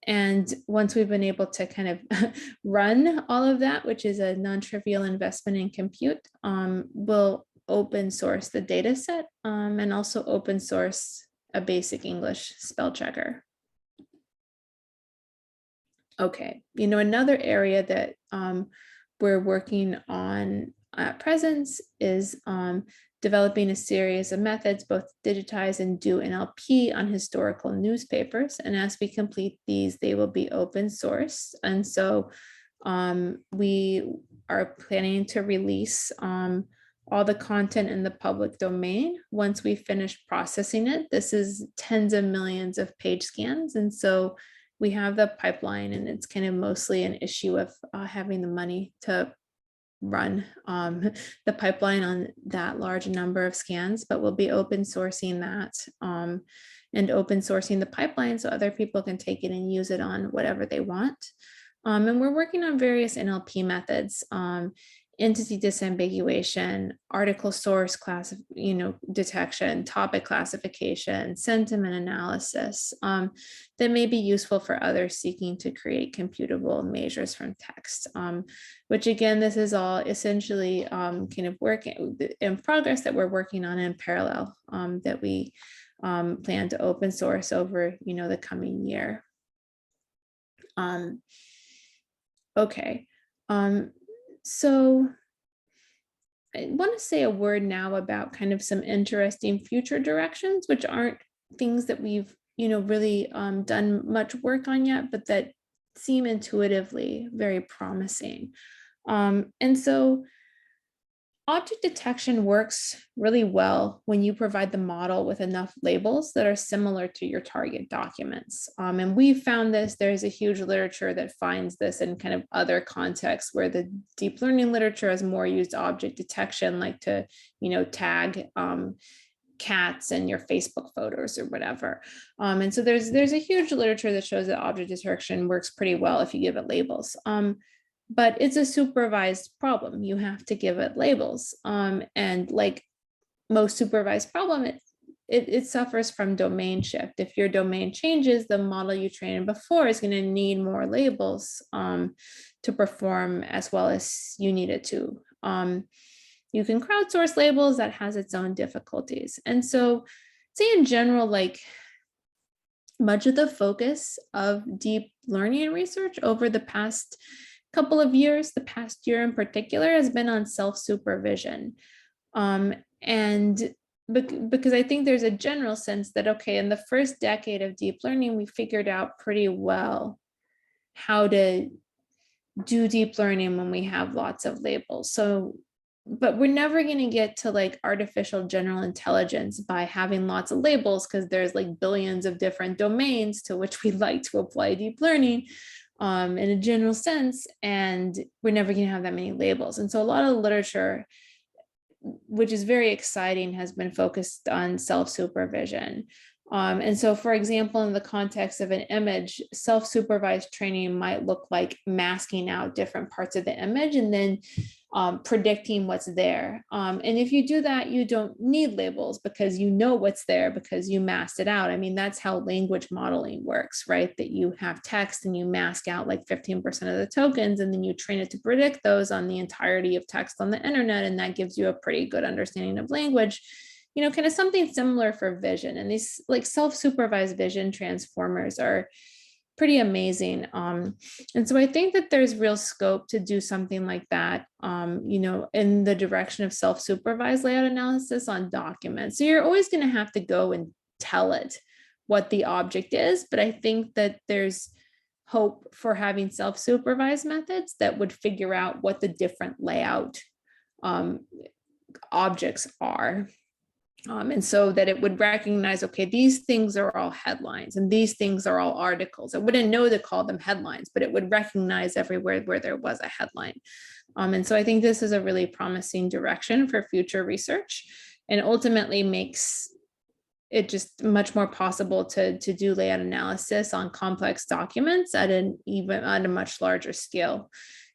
And once we've been able to kind of run all of that, which is a non-trivial investment in compute, we'll open source the data set and also open source a basic English spell checker. Okay, another area that we're working on at present is developing a series of methods, both digitize and do NLP on historical newspapers. And as we complete these, they will be open source. And so we are planning to release all the content in the public domain once we finish processing it. This is tens of millions of page scans. And so we have the pipeline, and it's kind of mostly an issue of having the money to run the pipeline on that large number of scans, but we'll be open sourcing that and open sourcing the pipeline so other people can take it and use it on whatever they want. And we're working on various NLP methods, entity disambiguation, article source class, detection, topic classification, sentiment analysis that may be useful for others seeking to create computable measures from text, which again, this is all essentially kind of work in progress that we're working on in parallel that we plan to open source over, the coming year. Okay. So I want to say a word now about kind of some interesting future directions, which aren't things that we've, really done much work on yet, but that seem intuitively very promising. And so object detection works really well when you provide the model with enough labels that are similar to your target documents. And we've found this, there's a huge literature that finds this in kind of other contexts where the deep learning literature has more used object detection, like to, tag cats in your Facebook photos or whatever. And so there's a huge literature that shows that object detection works pretty well if you give it labels. But it's a supervised problem. You have to give it labels. And like most supervised problem, it suffers from domain shift. If your domain changes, the model you trained before is going to need more labels to perform as well as you need it to. You can crowdsource labels, that has its own difficulties. And so say in general, like much of the focus of deep learning research over the past couple of years, the past year in particular, has been on self-supervision. And because I think there's a general sense that, okay, in the first decade of deep learning, we figured out pretty well how to do deep learning when we have lots of labels. So, but we're never going to get to like artificial general intelligence by having lots of labels, because there's like billions of different domains to which we like to apply deep learning. In a general sense, and we're never going to have that many labels. And so a lot of literature, which is very exciting, has been focused on self-supervision. And so, for example, in the context of an image, self-supervised training might look like masking out different parts of the image and then predicting what's there. And if you do that, you don't need labels because you know what's there because you masked it out. I mean, that's how language modeling works, right? That you have text and you mask out like 15% of the tokens, and then you train it to predict those on the entirety of text on the internet. And that gives you a pretty good understanding of language. You know, kind of something similar for vision. And these like self-supervised vision transformers are pretty amazing. And so I think that there's real scope to do something like that, you know, in the direction of self-supervised layout analysis on documents. So you're always going to have to go and tell it what the object is. But I think that there's hope for having self-supervised methods that would figure out what the different layout objects are. And so that it would recognize, okay, these things are all headlines and these things are all articles. It wouldn't know to call them headlines, but it would recognize everywhere where there was a headline. And so I think this is a really promising direction for future research, and ultimately makes it just much more possible to do layout analysis on complex documents at a much larger scale.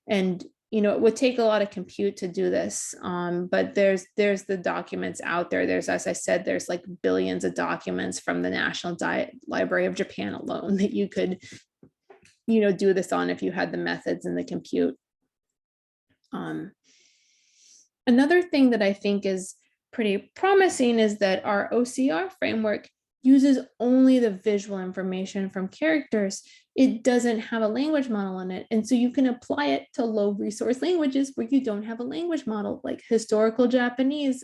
And you know, it would take a lot of compute to do this, but there's the documents out there. There's, as I said, there's like billions of documents from the National Library of Japan alone that you could, you know, do this on if you had the methods and the compute. Another thing that I think is pretty promising is that our OCR framework uses only the visual information from characters. It doesn't have a language model in it. And so you can apply it to low resource languages where you don't have a language model, like historical Japanese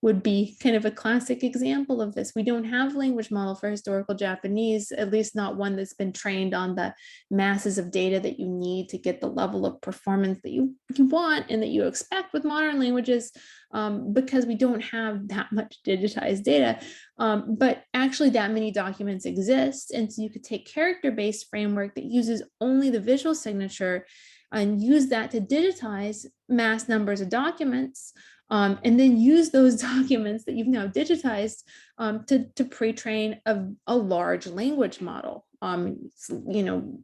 would be kind of a classic example of this. We don't have a language model for historical Japanese, at least not one that's been trained on the masses of data that you need to get the level of performance that you want and that you expect with modern languages, because we don't have that much digitized data. But actually that many documents exist. And so you could take character-based framework that uses only the visual signature and use that to digitize mass numbers of documents, and then use those documents that you've now digitized to pre-train a large language model. You know,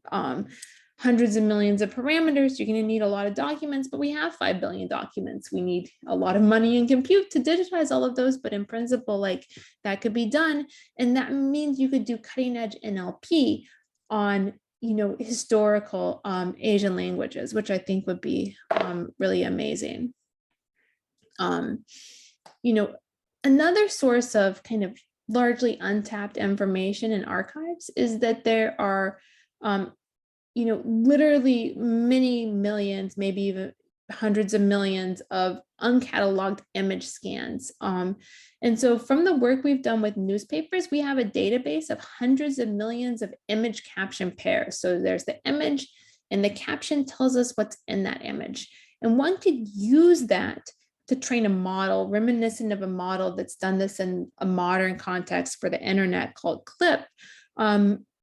hundreds of millions of parameters, you're going to need a lot of documents, but we have 5 billion documents. We need a lot of money and compute to digitize all of those, but in principle, like that could be done. And that means you could do cutting edge NLP on, you know, historical Asian languages, which I think would be really amazing. You know, another source of kind of largely untapped information in archives is that there are you know, literally many millions, maybe even hundreds of millions of uncatalogued image scans. And so from the work we've done with newspapers, we have a database of hundreds of millions of image caption pairs. So there's the image and the caption tells us what's in that image. And one could use that to train a model reminiscent of a model that's done this in a modern context for the internet called CLIP,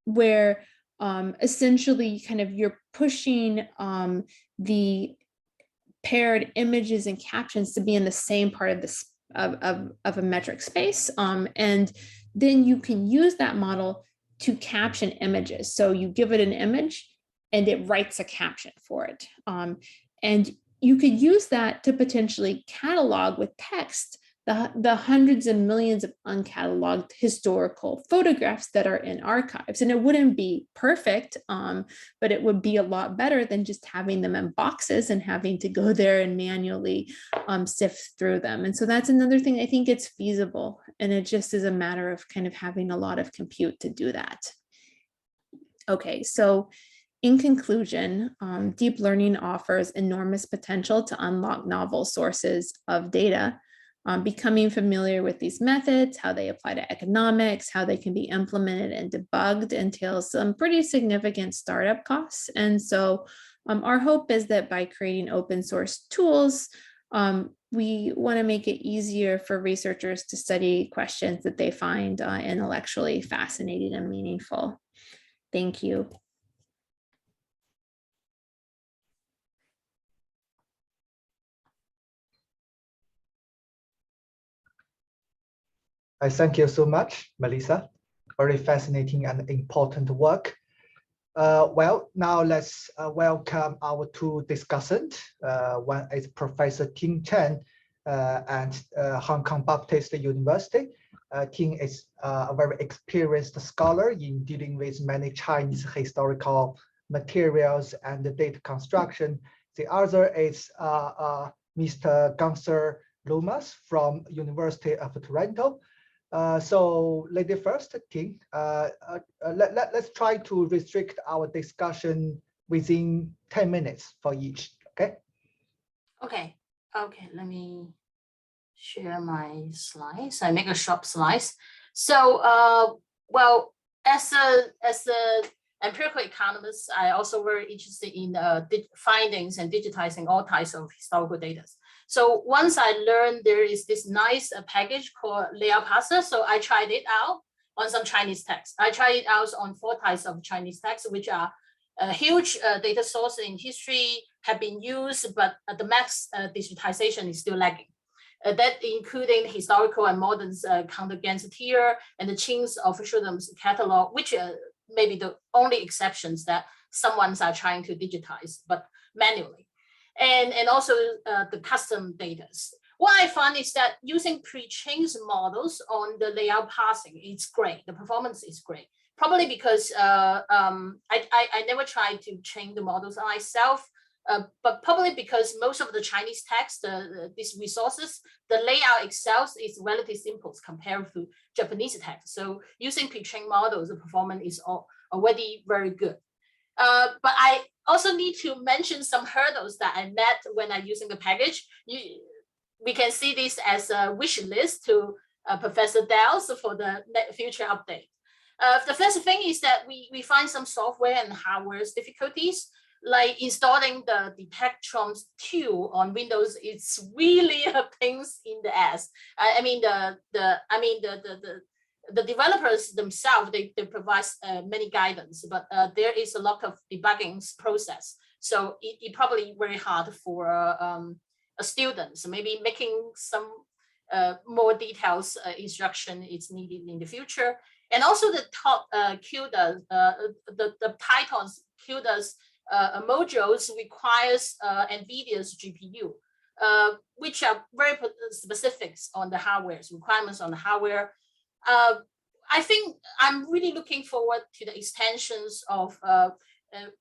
where essentially kind of you're pushing the paired images and captions to be in the same part of this of a metric space, and then you can use that model to caption images. So you give it an image and it writes a caption for it, and you could use that to potentially catalog with text the hundreds of millions of uncatalogued historical photographs that are in archives. And it wouldn't be perfect, but it would be a lot better than just having them in boxes and having to go there and manually sift through them. And so that's another thing. I think it's feasible, and it just is a matter of kind of having a lot of compute to do that. Okay, so in conclusion, deep learning offers enormous potential to unlock novel sources of data. Becoming familiar with these methods, how they apply to economics, how they can be implemented and debugged entails some pretty significant startup costs. And so our hope is that by creating open source tools, we want to make it easier for researchers to study questions that they find intellectually fascinating and meaningful. Thank you. I thank you so much, Melissa. Very fascinating and important work. Well, now let's welcome our two discussants. One is Professor Ting Chen and Hong Kong Baptist University. Ting is a very experienced scholar in dealing with many Chinese historical materials and data construction. The other is Mr. Gunther Lomas from University of Toronto. So lady first, Ting, let's try to restrict our discussion within 10 minutes for each, okay? Okay, let me share my slides. I make a short slides. So, well, as a empirical economist, I also very interested in findings and digitizing all types of historical data. So once I learned there is this nice package called layout parser, so I tried it out on some Chinese text. I tried it out on 4 types of Chinese text, which are a huge data source in history, have been used, but the max digitization is still lagging. That including historical and modern counter-gazetteer and the Qing's officialdom catalog, which may be the only exceptions that someone's are trying to digitize, but manually. And also the custom data. What I found is that using pre-trained models on the layout parsing, it's great. The performance is great. Probably because I never tried to train the models on myself, but probably because most of the Chinese text, these resources, the layout itself is relatively simple compared to Japanese text. So using pre-trained models, the performance is already very good. But I also need to mention some hurdles that I met when I'm using the package. We can see this as a wish list to Professor Dell for the future update. The first thing is that we find some software and hardware difficulties, like installing the Detectrons tool on Windows. It's really a pain in the ass. I mean the developers themselves, they provide many guidance, but there is a lot of debugging process. So it probably very hard for a student. So maybe making some more details instruction is needed in the future. And also the top CUDA, the Python's CUDA's modules requires NVIDIA's GPU, which are very specific on the hardware's requirements on the hardware. I think I'm really looking forward to the extensions of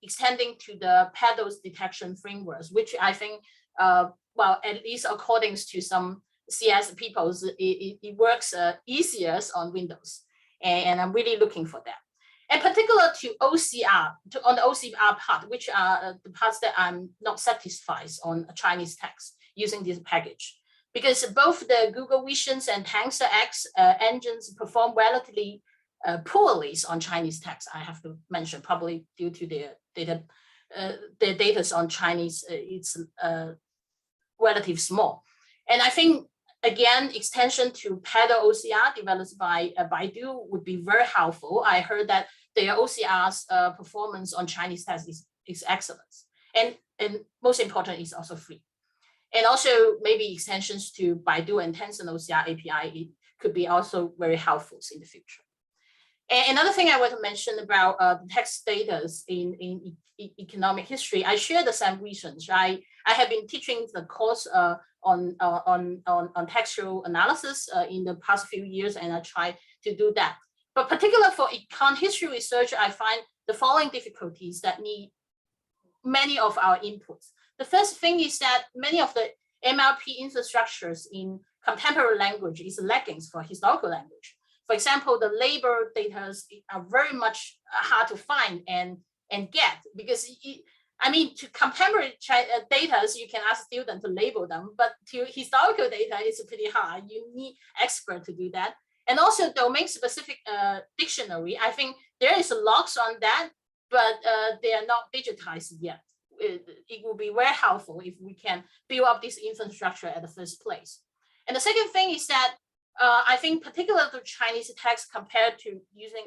extending to the pedals detection frameworks, which I think, well, at least according to some CS people, it works easier on Windows. And I'm really looking for that. And particular to OCR, on the OCR part, which are the parts that I'm not satisfied on Chinese text using this package. Because both the Google Visions and TensorX engines perform relatively poorly on Chinese text. I have to mention, probably due to their data on Chinese, it's relatively small. And I think, again, extension to Pedal OCR developed by Baidu would be very helpful. I heard that their OCR's performance on Chinese text is excellent. And most important, is also free. And also maybe extensions to Baidu and Tencent OCR API, it could be also very helpful in the future. And another thing I want to mention about the text data in economic history, I share the same reasons. I have been teaching the course on textual analysis in the past few years, and I try to do that. But particular for econ history research, I find the following difficulties that need many of our inputs. The first thing is that many of the MLP infrastructures in contemporary language is lagging for historical language. For example, the labor data are very much hard to find and get, because I mean, to contemporary data, you can ask students to label them, but to historical data, it's pretty hard. You need expert to do that. And also domain-specific dictionary, I think there is logs on that, but they are not digitized yet. It will be very helpful if we can build up this infrastructure at the first place. And the second thing is that I think particularly to Chinese text compared to using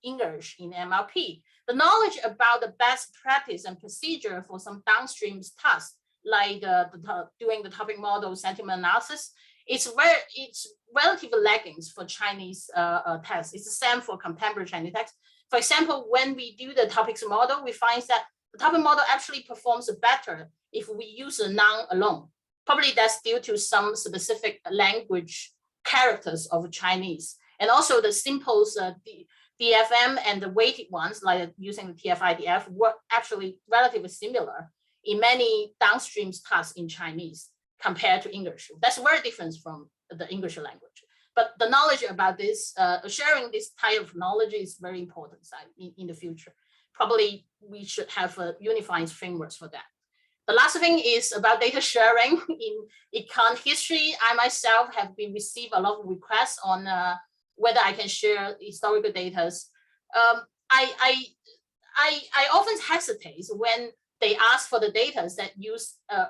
English in MLP, the knowledge about the best practice and procedure for some downstream tasks, like doing the topic model sentiment analysis, it's relatively lagging for Chinese text. It's the same for contemporary Chinese text. For example, when we do the topics model, we find that the topic model actually performs better if we use a noun alone. Probably that's due to some specific language characters of Chinese. And also the simple DFM and the weighted ones, like using the TF-IDF, were actually relatively similar in many downstream tasks in Chinese compared to English. That's very different from the English language. But the knowledge about this, sharing this type of knowledge is very important in the future. Probably we should have a unifying framework for that. The last thing is about data sharing. In econ history, I myself have been received a lot of requests on whether I can share historical data. I often hesitate when they ask for the data that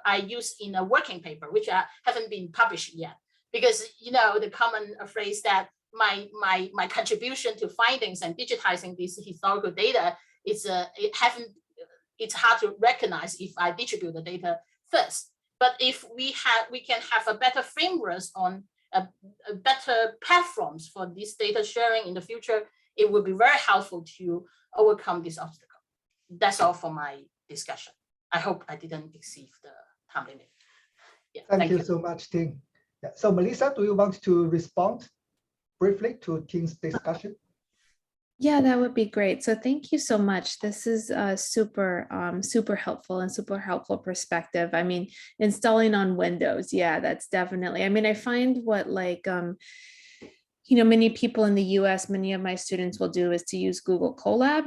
I use in a working paper, which haven't been published yet. Because the common phrase that my contribution to findings and digitizing this historical data is it's hard to recognize if I distribute the data first. But if we can have a better framework on a better platforms for this data sharing in the future, it will be very helpful to overcome this obstacle. That's all for my discussion. I hope I didn't exceed the time limit. Yeah, thank you so much, Ting. Yeah. So Melissa, do you want to respond briefly to Ting's discussion? Yeah, that would be great. So thank you so much. This is super helpful and super helpful perspective. I mean, installing on Windows. Yeah, that's definitely, I mean, I find what many people in the US, many of my students will do is to use Google Colab.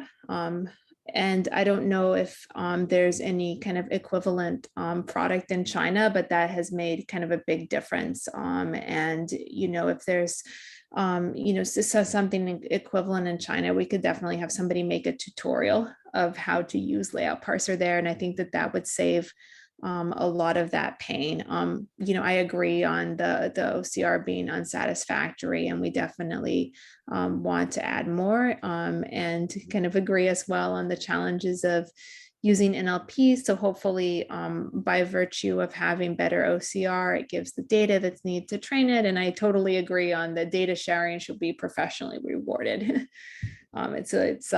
And I don't know if there's any kind of equivalent product in China, but that has made kind of a big difference. And, if there's, something equivalent in China, we could definitely have somebody make a tutorial of how to use layout parser there. And I think that would save a lot of that pain. I agree on the OCR being unsatisfactory, and we definitely want to add more and kind of agree as well on the challenges of using NLP. So hopefully by virtue of having better OCR, it gives the data that's needed to train it. And I totally agree on the data sharing should be professionally rewarded. It's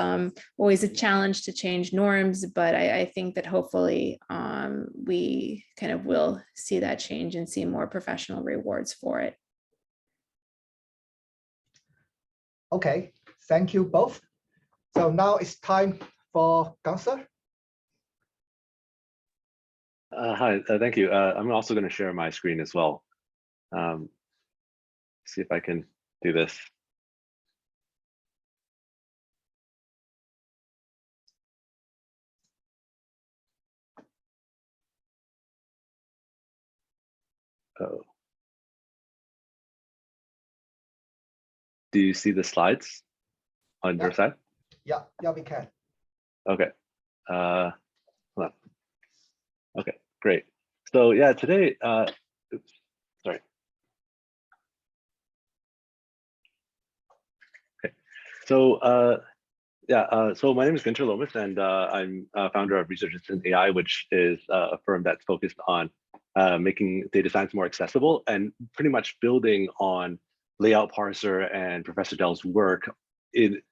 always a challenge to change norms, but I think that hopefully we kind of will see that change and see more professional rewards for it. Okay, thank you both. So now it's time for Gunther. Hi, thank you. I'm also going to share my screen as well. See if I can do this. Oh. Do you see the slides on your side? Yeah, we can. Okay. Hold on. Okay, great. So yeah, today, oops, sorry. Okay, so so my name is Gunther Lomas, and I'm founder of Research Assistant AI, which is a firm that's focused on making data science more accessible and pretty much building on layout parser and Professor Dell's work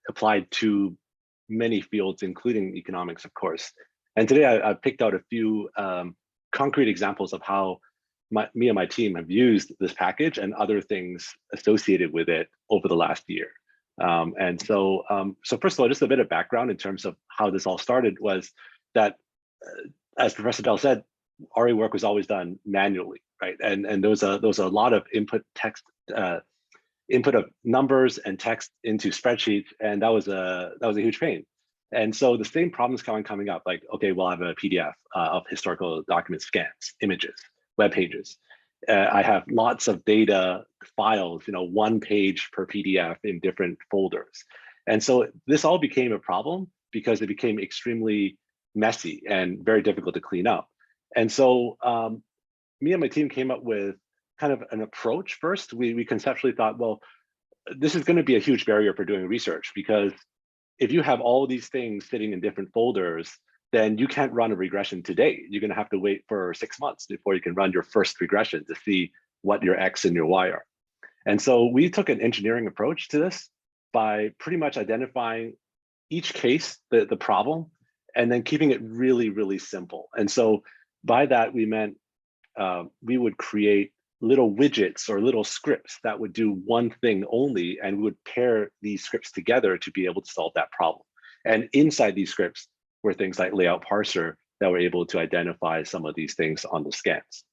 applied to many fields, including economics, of course. And today I picked out a few concrete examples of how me and my team have used this package and other things associated with it over the last year. So first of all, just a bit of background in terms of how this all started was that, as Professor Dell said, RA work was always done manually, right? And there was a lot of input of numbers and text into spreadsheets, and that was a huge pain. And so the same problems coming up, like, okay, well, I have a PDF of historical document scans, images, web pages. I have lots of data files, 1 page per PDF in different folders. And so this all became a problem because it became extremely messy and very difficult to clean up. And so me and my team came up with kind of an approach first. We conceptually thought, well, this is going to be a huge barrier for doing research, because if you have all these things sitting in different folders, then you can't run a regression today. You're going to have to wait for 6 months before you can run your first regression to see what your X and your Y are. And so we took an engineering approach to this by pretty much identifying each case, the problem, and then keeping it really, really simple. And so by that, we meant we would create little widgets or little scripts that would do one thing only, and we would pair these scripts together to be able to solve that problem. And inside these scripts were things like layout parser that were able to identify some of these things on the scans.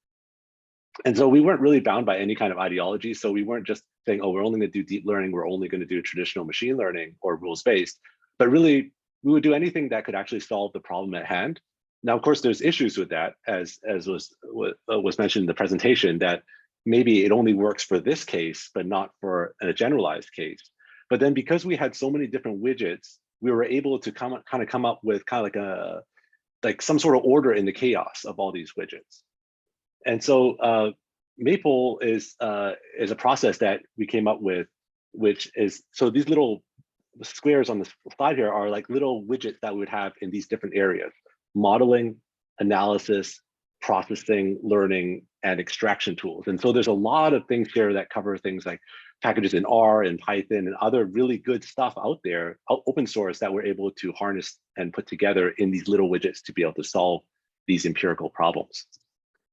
And so we weren't really bound by any kind of ideology. So we weren't just saying, oh, we're only going to do deep learning, we're only going to do traditional machine learning or rules-based, but really we would do anything that could actually solve the problem at hand. Now, of course, there's issues with that, as was mentioned in the presentation, that maybe it only works for this case, but not for a generalized case. But then because we had so many different widgets, we were able to come up with kind of like some sort of order in the chaos of all these widgets. And so Maple is a process that we came up with, which is, so these little squares on the slide here are like little widgets that we would have in these different areas: modeling, analysis, processing, learning, and extraction tools. And so there's a lot of things here that cover things like packages in R and Python and other really good stuff out there, open source, that we're able to harness and put together in these little widgets to be able to solve these empirical problems.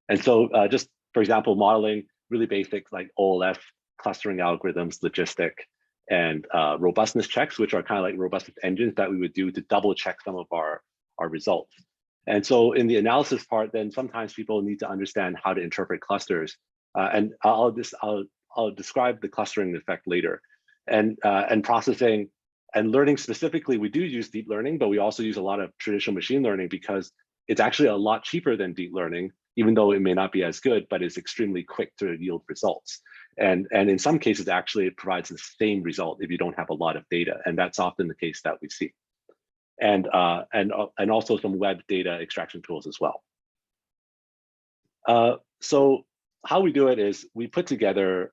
And so just, for example, modeling, really basic like OLS, clustering algorithms, logistic, and robustness checks, which are kind of like robustness engines that we would do to double check some of our results. And so in the analysis part, then sometimes people need to understand how to interpret clusters. And I'll describe the clustering effect later. And processing and learning specifically, we do use deep learning, but we also use a lot of traditional machine learning because it's actually a lot cheaper than deep learning, even though it may not be as good, but it's extremely quick to yield results. And in some cases, actually, it provides the same result if you don't have a lot of data. And that's often the case that we see. And also some web data extraction tools as well. So how we do it is we put together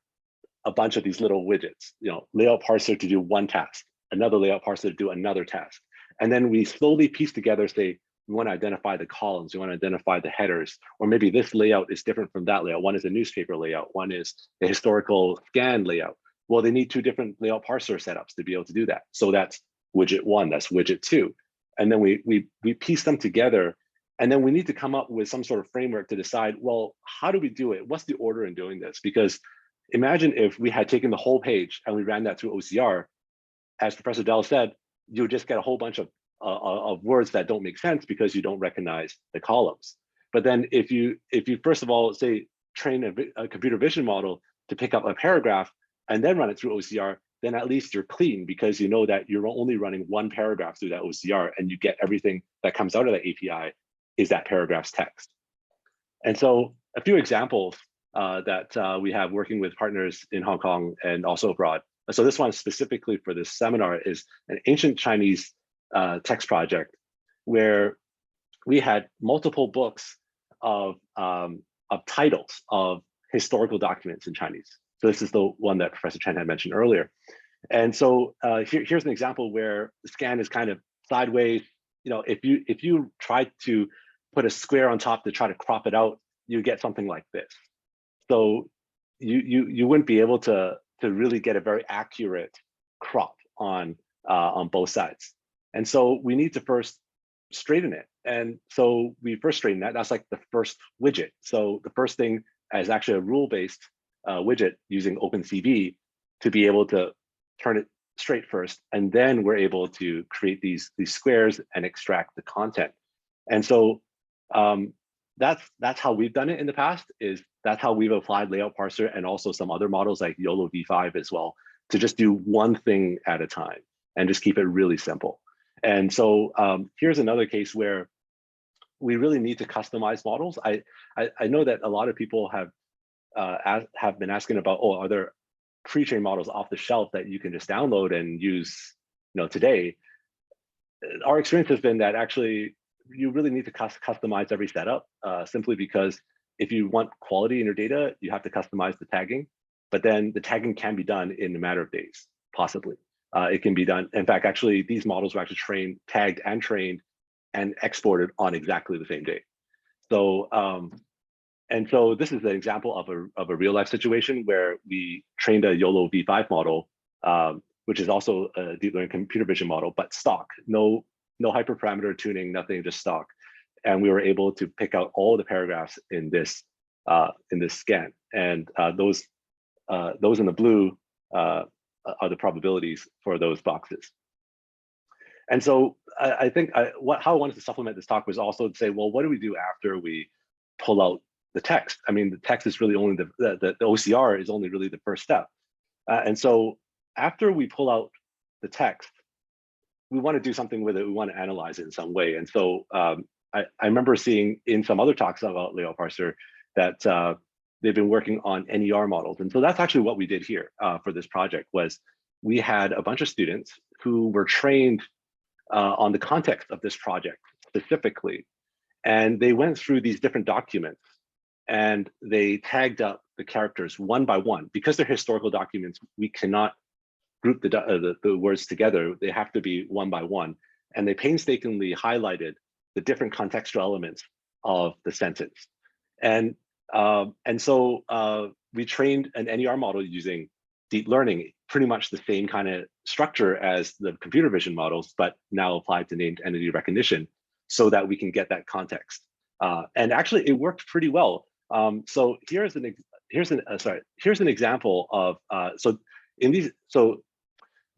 a bunch of these little widgets, layout parser to do one task, another layout parser to do another task. And then we slowly piece together, say, we want to identify the columns, we want to identify the headers, or maybe this layout is different from that layout. One is a newspaper layout, one is a historical scan layout. Well, they need two different layout parser setups to be able to do that. So that's widget one, that's widget two. And then we piece them together. And then we need to come up with some sort of framework to decide, well, how do we do it? What's the order in doing this? Because imagine if we had taken the whole page and we ran that through OCR, as Professor Dell said, you would just get a whole bunch of words that don't make sense because you don't recognize the columns. But then if you first of all, say, train a computer vision model to pick up a paragraph and then run it through OCR, then at least you're clean because you know that you're only running one paragraph through that OCR and you get everything that comes out of that API is that paragraph's text. And so a few examples that we have working with partners in Hong Kong and also abroad. So this one specifically for this seminar is an ancient Chinese text project where we had multiple books of titles of historical documents in Chinese. So this is the one that Professor Chen had mentioned earlier. And so here's an example where the scan is kind of sideways. If you try to put a square on top to try to crop it out, you get something like this. So you wouldn't be able to really get a very accurate crop on both sides. And so we need to first straighten it. And so we first straighten that. That's like the first widget. So the first thing is actually a rule-based widget using OpenCV to be able to turn it straight first. And then we're able to create these squares and extract the content. And so that's how we've done it in the past. That's how we've applied layout parser and also some other models like YOLO V5 as well, to just do one thing at a time and just keep it really simple. And so here's another case where we really need to customize models. I know that a lot of people have been asking about, oh, are there pre-trained models off the shelf that you can just download and use today? Our experience has been that actually you really need to customize every setup simply because if you want quality in your data, you have to customize the tagging, but then the tagging can be done in a matter of days, possibly. It can be done. In fact, actually, these models were actually tagged and trained and exported on exactly the same day. So, and so this is an example of a real life situation where we trained a YOLO V5 model which is also a deep learning computer vision model, but stock, no hyperparameter tuning, nothing, just stock. And we were able to pick out all the paragraphs in this scan. And those in the blue are the probabilities for those boxes. And so I think how I wanted to supplement this talk was also to say, well, what do we do after we pull out the text? I mean, the text is really only the OCR is only really the first step. And so after we pull out the text, we want to do something with it. We want to analyze it in some way. And so I remember seeing in some other talks about layout parser that they've been working on NER models. And so that's actually what we did here for this project. Was we had a bunch of students who were trained on the context of this project specifically. And they went through these different documents and they tagged up the characters one by one. Because they're historical documents, we cannot group the words together. They have to be one by one. And they painstakingly highlighted the different contextual elements of the sentence. And so we trained an NER model using deep learning, pretty much the same kind of structure as the computer vision models, but now applied to named entity recognition, so that we can get that context. And actually, it worked pretty well. So here's an example of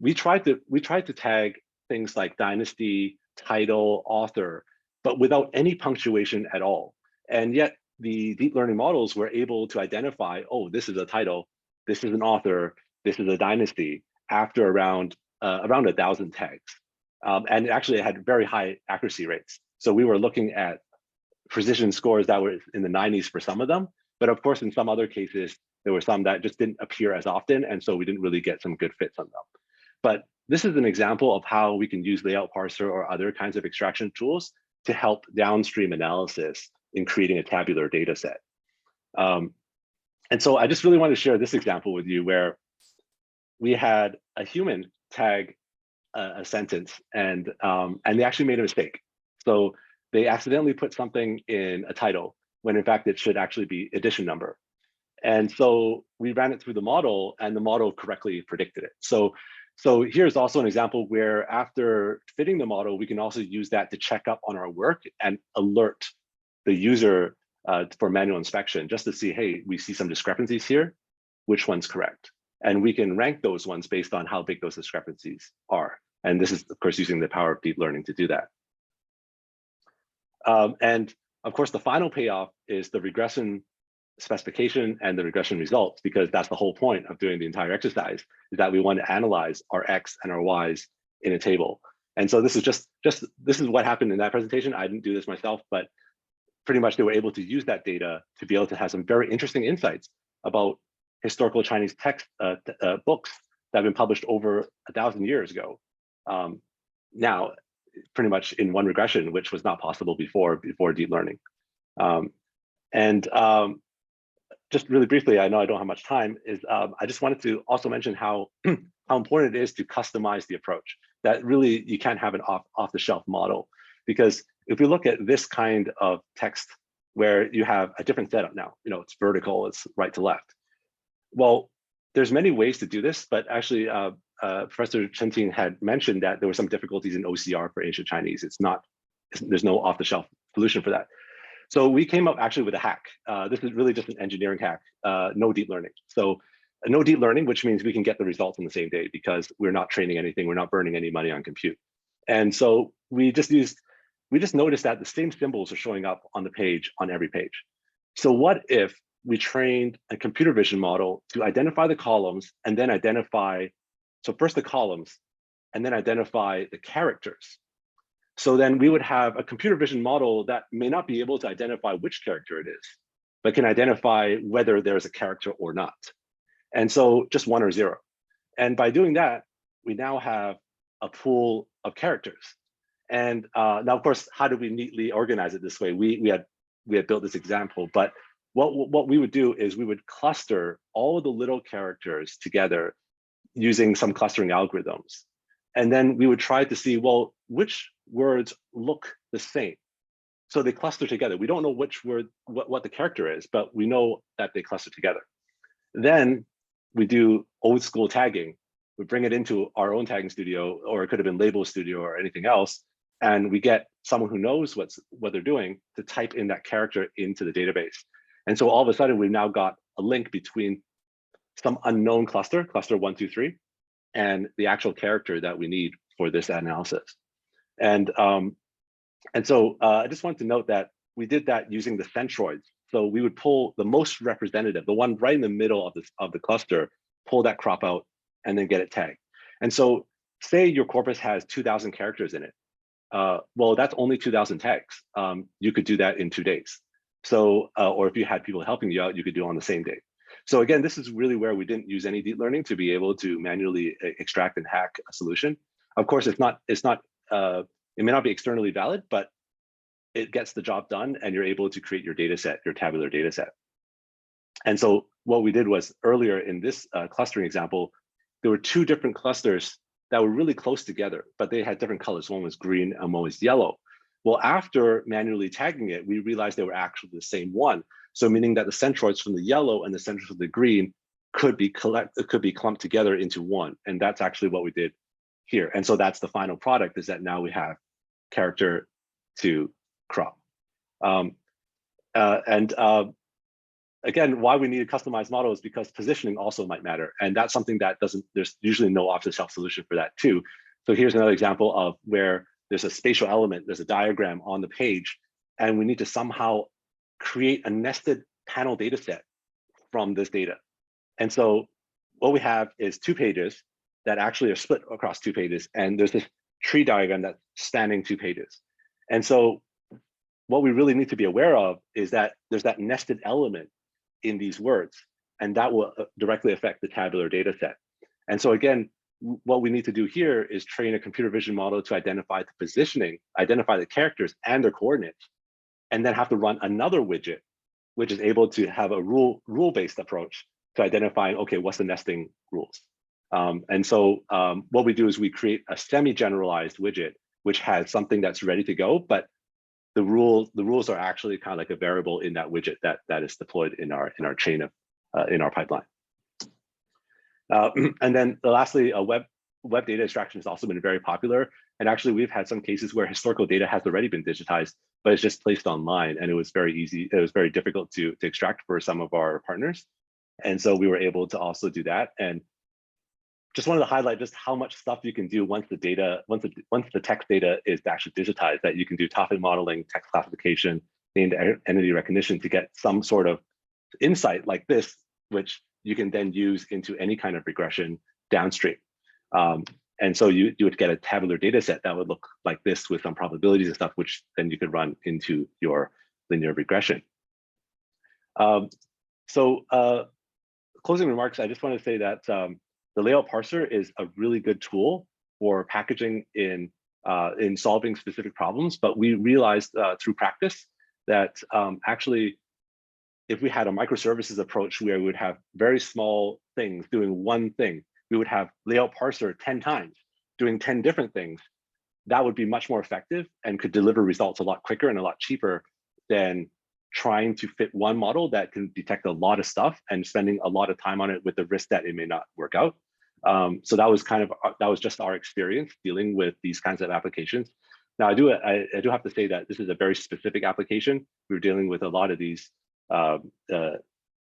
we tried to tag things like dynasty, title, author, but without any punctuation at all. And yet the deep learning models were able to identify, oh, this is a title, this is an author, this is a dynasty, after around 1,000 tags. And actually it had very high accuracy rates. So we were looking at precision scores that were in the 90s for some of them. But of course, in some other cases, there were some that just didn't appear as often. And so we didn't really get some good fits on them. But this is an example of how we can use layout parser or other kinds of extraction tools to help downstream analysis in creating a tabular data set. And so I just really want to share this example with you where we had a human tag a sentence and they actually made a mistake. So they accidentally put something in a title when in fact it should actually be edition number. And so we ran it through the model and the model correctly predicted it. So here's also an example where after fitting the model, we can also use that to check up on our work and alert the user for manual inspection, just to see, hey, we see some discrepancies here, which one's correct? And we can rank those ones based on how big those discrepancies are. And this is, of course, using the power of deep learning to do that. And of course, the final payoff is the regression specification and the regression results, because that's the whole point of doing the entire exercise, is that we want to analyze our X and our Ys in a table. And so this is this is what happened in that presentation. I didn't do this myself, but pretty much they were able to use that data to be able to have some very interesting insights about historical Chinese text books that have been published over 1,000 years ago. Now, pretty much in one regression, which was not possible before deep learning. Just really briefly, I know I don't have much time, is I just wanted to also mention how important it is to customize the approach. That really, you can't have an off-the-shelf model, because if we look at this kind of text where you have a different setup now, it's vertical, it's right to left. Well, there's many ways to do this, but actually Professor Chen had mentioned that there were some difficulties in OCR for ancient Chinese. There's no off-the-shelf solution for that. So we came up actually with a hack. This is really just an engineering hack, no deep learning. So no deep learning, which means we can get the results on the same day because we're not training anything, we're not burning any money on compute. And so we just noticed that the same symbols are showing up on the page, on every page. So what if we trained a computer vision model to identify the columns and then so first the columns and then identify the characters. So then we would have a computer vision model that may not be able to identify which character it is, but can identify whether there's a character or not. And so just 1 or 0. And by doing that, we now have a pool of characters. And now, of course, how do we neatly organize it this way? We had built this example, but what we would do is we would cluster all of the little characters together using some clustering algorithms. And then we would try to see, well, which words look the same. So they cluster together. We don't know which word, what the character is, but we know that they cluster together. Then we do old school tagging, we bring it into our own tagging studio, or it could have been label studio or anything else. And we get someone who knows what they're doing to type in that character into the database. And so all of a sudden, we've now got a link between some unknown cluster 1, 2, 3, and the actual character that we need for this analysis. And so I just wanted to note that we did that using the centroids. So we would pull the most representative, the one right in the middle of the cluster, pull that crop out, and then get it tagged. And so say your corpus has 2,000 characters in it. Well, that's only 2,000 tags. You could do that in 2 days. So, or if you had people helping you out, you could do it on the same day. So again, this is really where we didn't use any deep learning to be able to manually extract and hack a solution. Of course, it may not be externally valid, but it gets the job done, and you're able to create your data set, your tabular data set. And so what we did was, earlier in this clustering example, there were 2 different clusters that were really close together, but they had different colors. One was green and one was yellow. Well, after manually tagging it, we realized they were actually the same one. So meaning that the centroids from the yellow and the centroids from the green could be clumped together into one. And that's actually what we did here. And so that's the final product, is that now we have character to crop. Again, why we need a customized model is because positioning also might matter. And that's something that there's usually no off-the-shelf solution for that too. So here's another example of where there's a spatial element, there's a diagram on the page, and we need to somehow create a nested panel data set from this data. And so what we have is 2 pages that actually are split across 2 pages. And there's this tree diagram that's spanning 2 pages. And so what we really need to be aware of is that there's that nested element in these words, and that will directly affect the tabular data set. And so again, what we need to do here is train a computer vision model to identify the positioning, identify the characters and their coordinates, and then have to run another widget, which is able to have a rule-based approach to identifying, okay, what's the nesting rules? And so what we do is we create a semi-generalized widget, which has something that's ready to go, but the rules are actually kind of like a variable in that widget that is deployed in our chain of in our pipeline. And then lastly, web data extraction has also been very popular. And actually, we've had some cases where historical data has already been digitized, but it's just placed online, and it was very easy. It was very difficult to extract for some of our partners, and so we were able to also do that. And just wanted to highlight just how much stuff you can do once the text data is actually digitized, that you can do top-end modeling, text classification, named entity recognition to get some sort of insight like this, which you can then use into any kind of regression downstream. And so you would get a tabular data set that would look like this with some probabilities and stuff, which then you could run into your linear regression. Closing remarks, I just want to say that the layout parser is a really good tool for packaging in solving specific problems, but we realized through practice that actually, if we had a microservices approach where we would have very small things doing one thing, we would have layout parser 10 times doing 10 different things. That would be much more effective and could deliver results a lot quicker and a lot cheaper than trying to fit one model that can detect a lot of stuff and spending a lot of time on it with the risk that it may not work out. So that was just our experience dealing with these kinds of applications. Now I do have to say that this is a very specific application. We were dealing with a lot of these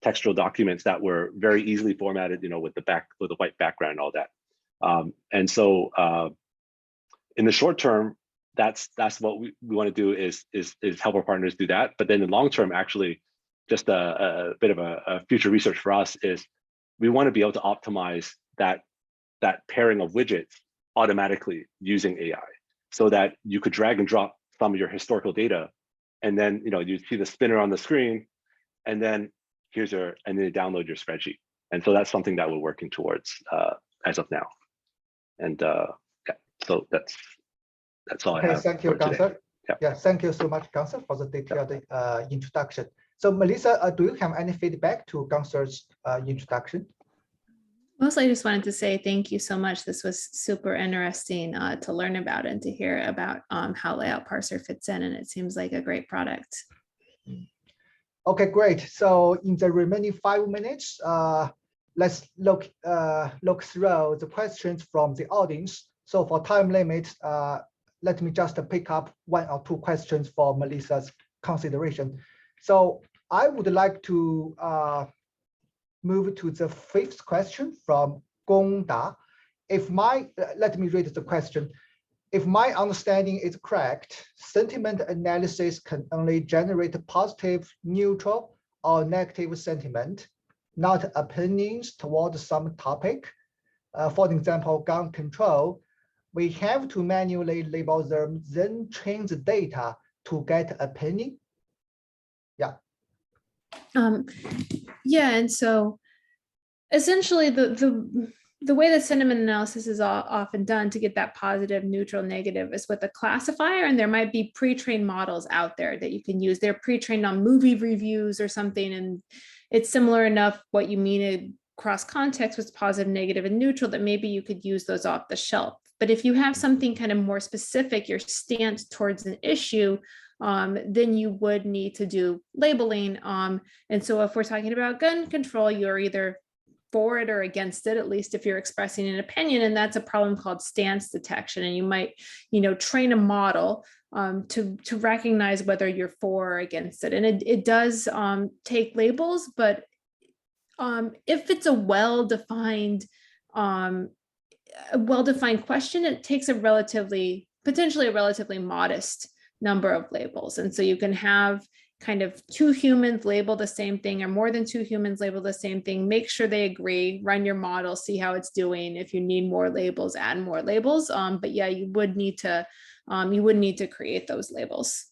textual documents that were very easily formatted, with the white background and all that. And so in the short term, that's what we want to do is help our partners do that. But then in the long term, actually, just a bit of a future research for us is we want to be able to optimize that pairing of widgets automatically using AI, so that you could drag and drop some of your historical data, and then you see the spinner on the screen, and then you download your spreadsheet. And so that's something that we're working towards as of now. And yeah, so that's all I have. Thank you, Gunther. Yeah, thank you so much, Gunther, for the detailed introduction. So Melissa, do you have any feedback to Gunther's introduction? Mostly I just wanted to say thank you so much. This was super interesting to learn about and to hear about how layout parser fits in, and it seems like a great product. Okay, great. So in the remaining 5 minutes, let's look through the questions from the audience. So for time limit, let me just pick up 1 or 2 questions for Melissa's consideration. So I would like to move to the 5th question from Gunther. Let me read the question. If my understanding is correct, sentiment analysis can only generate positive, neutral, or negative sentiment, not opinions toward some topic. For example, gun control, we have to manually label them, then train the data to get opinion. Yeah. Yeah, and so essentially the way that sentiment analysis is often done to get that positive, neutral, negative is with a classifier, and there might be pre-trained models out there that you can use. They're pre-trained on movie reviews or something, and it's similar enough what you mean across context with positive, negative, and neutral that maybe you could use those off the shelf. But if you have something kind of more specific, your stance towards an issue, then you would need to do labeling. And so if we're talking about gun control, you're either for it or against it, at least if you're expressing an opinion, and that's a problem called stance detection. And you might, train a model to recognize whether you're for or against it. And it does take labels, but if it's a well-defined question, it takes potentially a relatively modest number of labels. And so you can have kind of 2 humans label the same thing, or more than 2 humans label the same thing, make sure they agree, run your model, see how it's doing. If you need more labels, add more labels. But yeah, you would need to create those labels.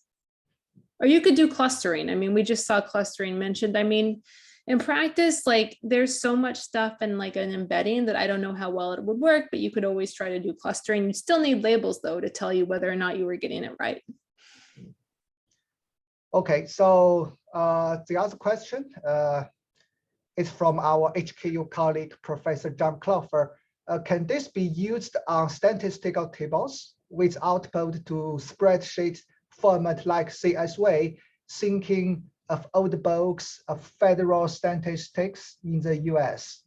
Or you could do clustering. I mean, we just saw clustering mentioned. I mean, in practice, like there's so much stuff in like an embedding that I don't know how well it would work, but you could always try to do clustering. You still need labels though to tell you whether or not you were getting it right. Okay, so the other question is from our HKU colleague, Professor John Clougher. Can this be used on statistical tables with output to spreadsheet format like CSV, thinking of old books of federal statistics in the US?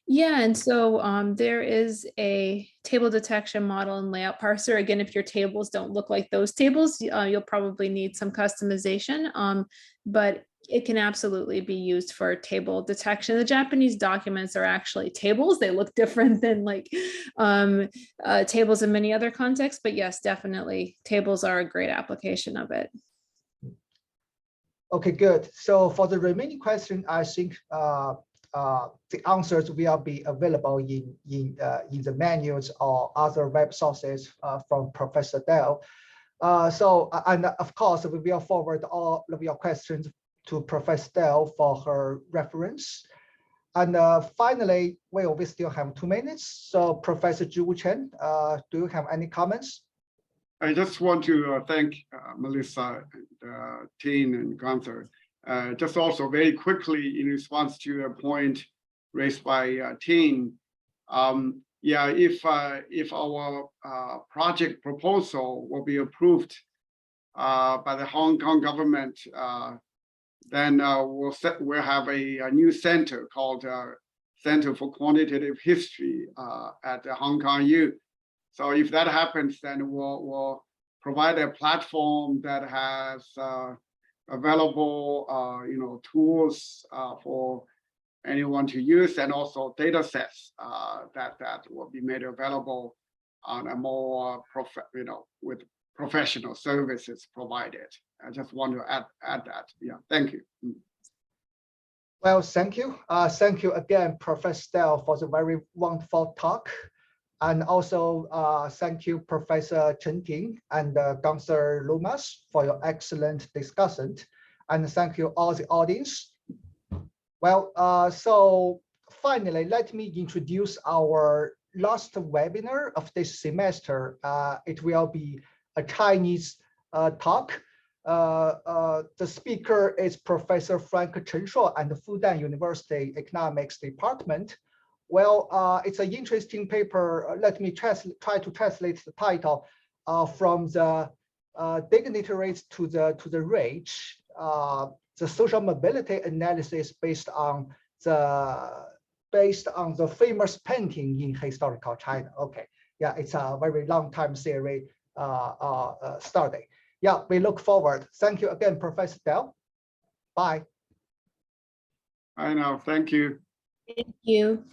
Yeah, and so there is a table detection model and layout parser. Again, if your tables don't look like those tables, you'll probably need some customization, but it can absolutely be used for table detection. The Japanese documents are actually tables. They look different than like tables in many other contexts, but yes, definitely tables are a great application of it. Okay, good. So for the remaining question, I think the answers will be available in the manuals or other web sources from Professor Dell. And of course, we will forward all of your questions to Professor Dell for her reference. And finally, we still have 2 minutes. So Professor Chen, do you have any comments? I just want to thank Melissa, and, Ting, and Gunther. Just also very quickly in response to a point raised by Ting, yeah, if our project proposal will be approved by the Hong Kong government, then we'll have a new center called Center for Quantitative History at the Hong Kong U. So if that happens, then we'll provide a platform that has available, tools for anyone to use, and also data sets that will be made available on a more, with professional services provided. I just want to add that. Yeah, thank you. Well, thank you. Thank you again, Professor Dell, for the very wonderful talk. And also thank you, Professor Chen Ting and Gunther Lomas for your excellent discussion. And thank you all the audience. Well, so finally, let me introduce our last webinar of this semester. It will be a Chinese talk. The speaker is Professor Frank Chen Shuo and the Fudan University Economics Department. Well, it's an interesting paper. Let me try to translate the title from the dignitaries to the rich, the social mobility analysis based on based on the famous painting in historical China. Okay, yeah, it's a very long time series study. Yeah, we look forward. Thank you again, Professor Dell. Bye. I know. Thank you. Thank you.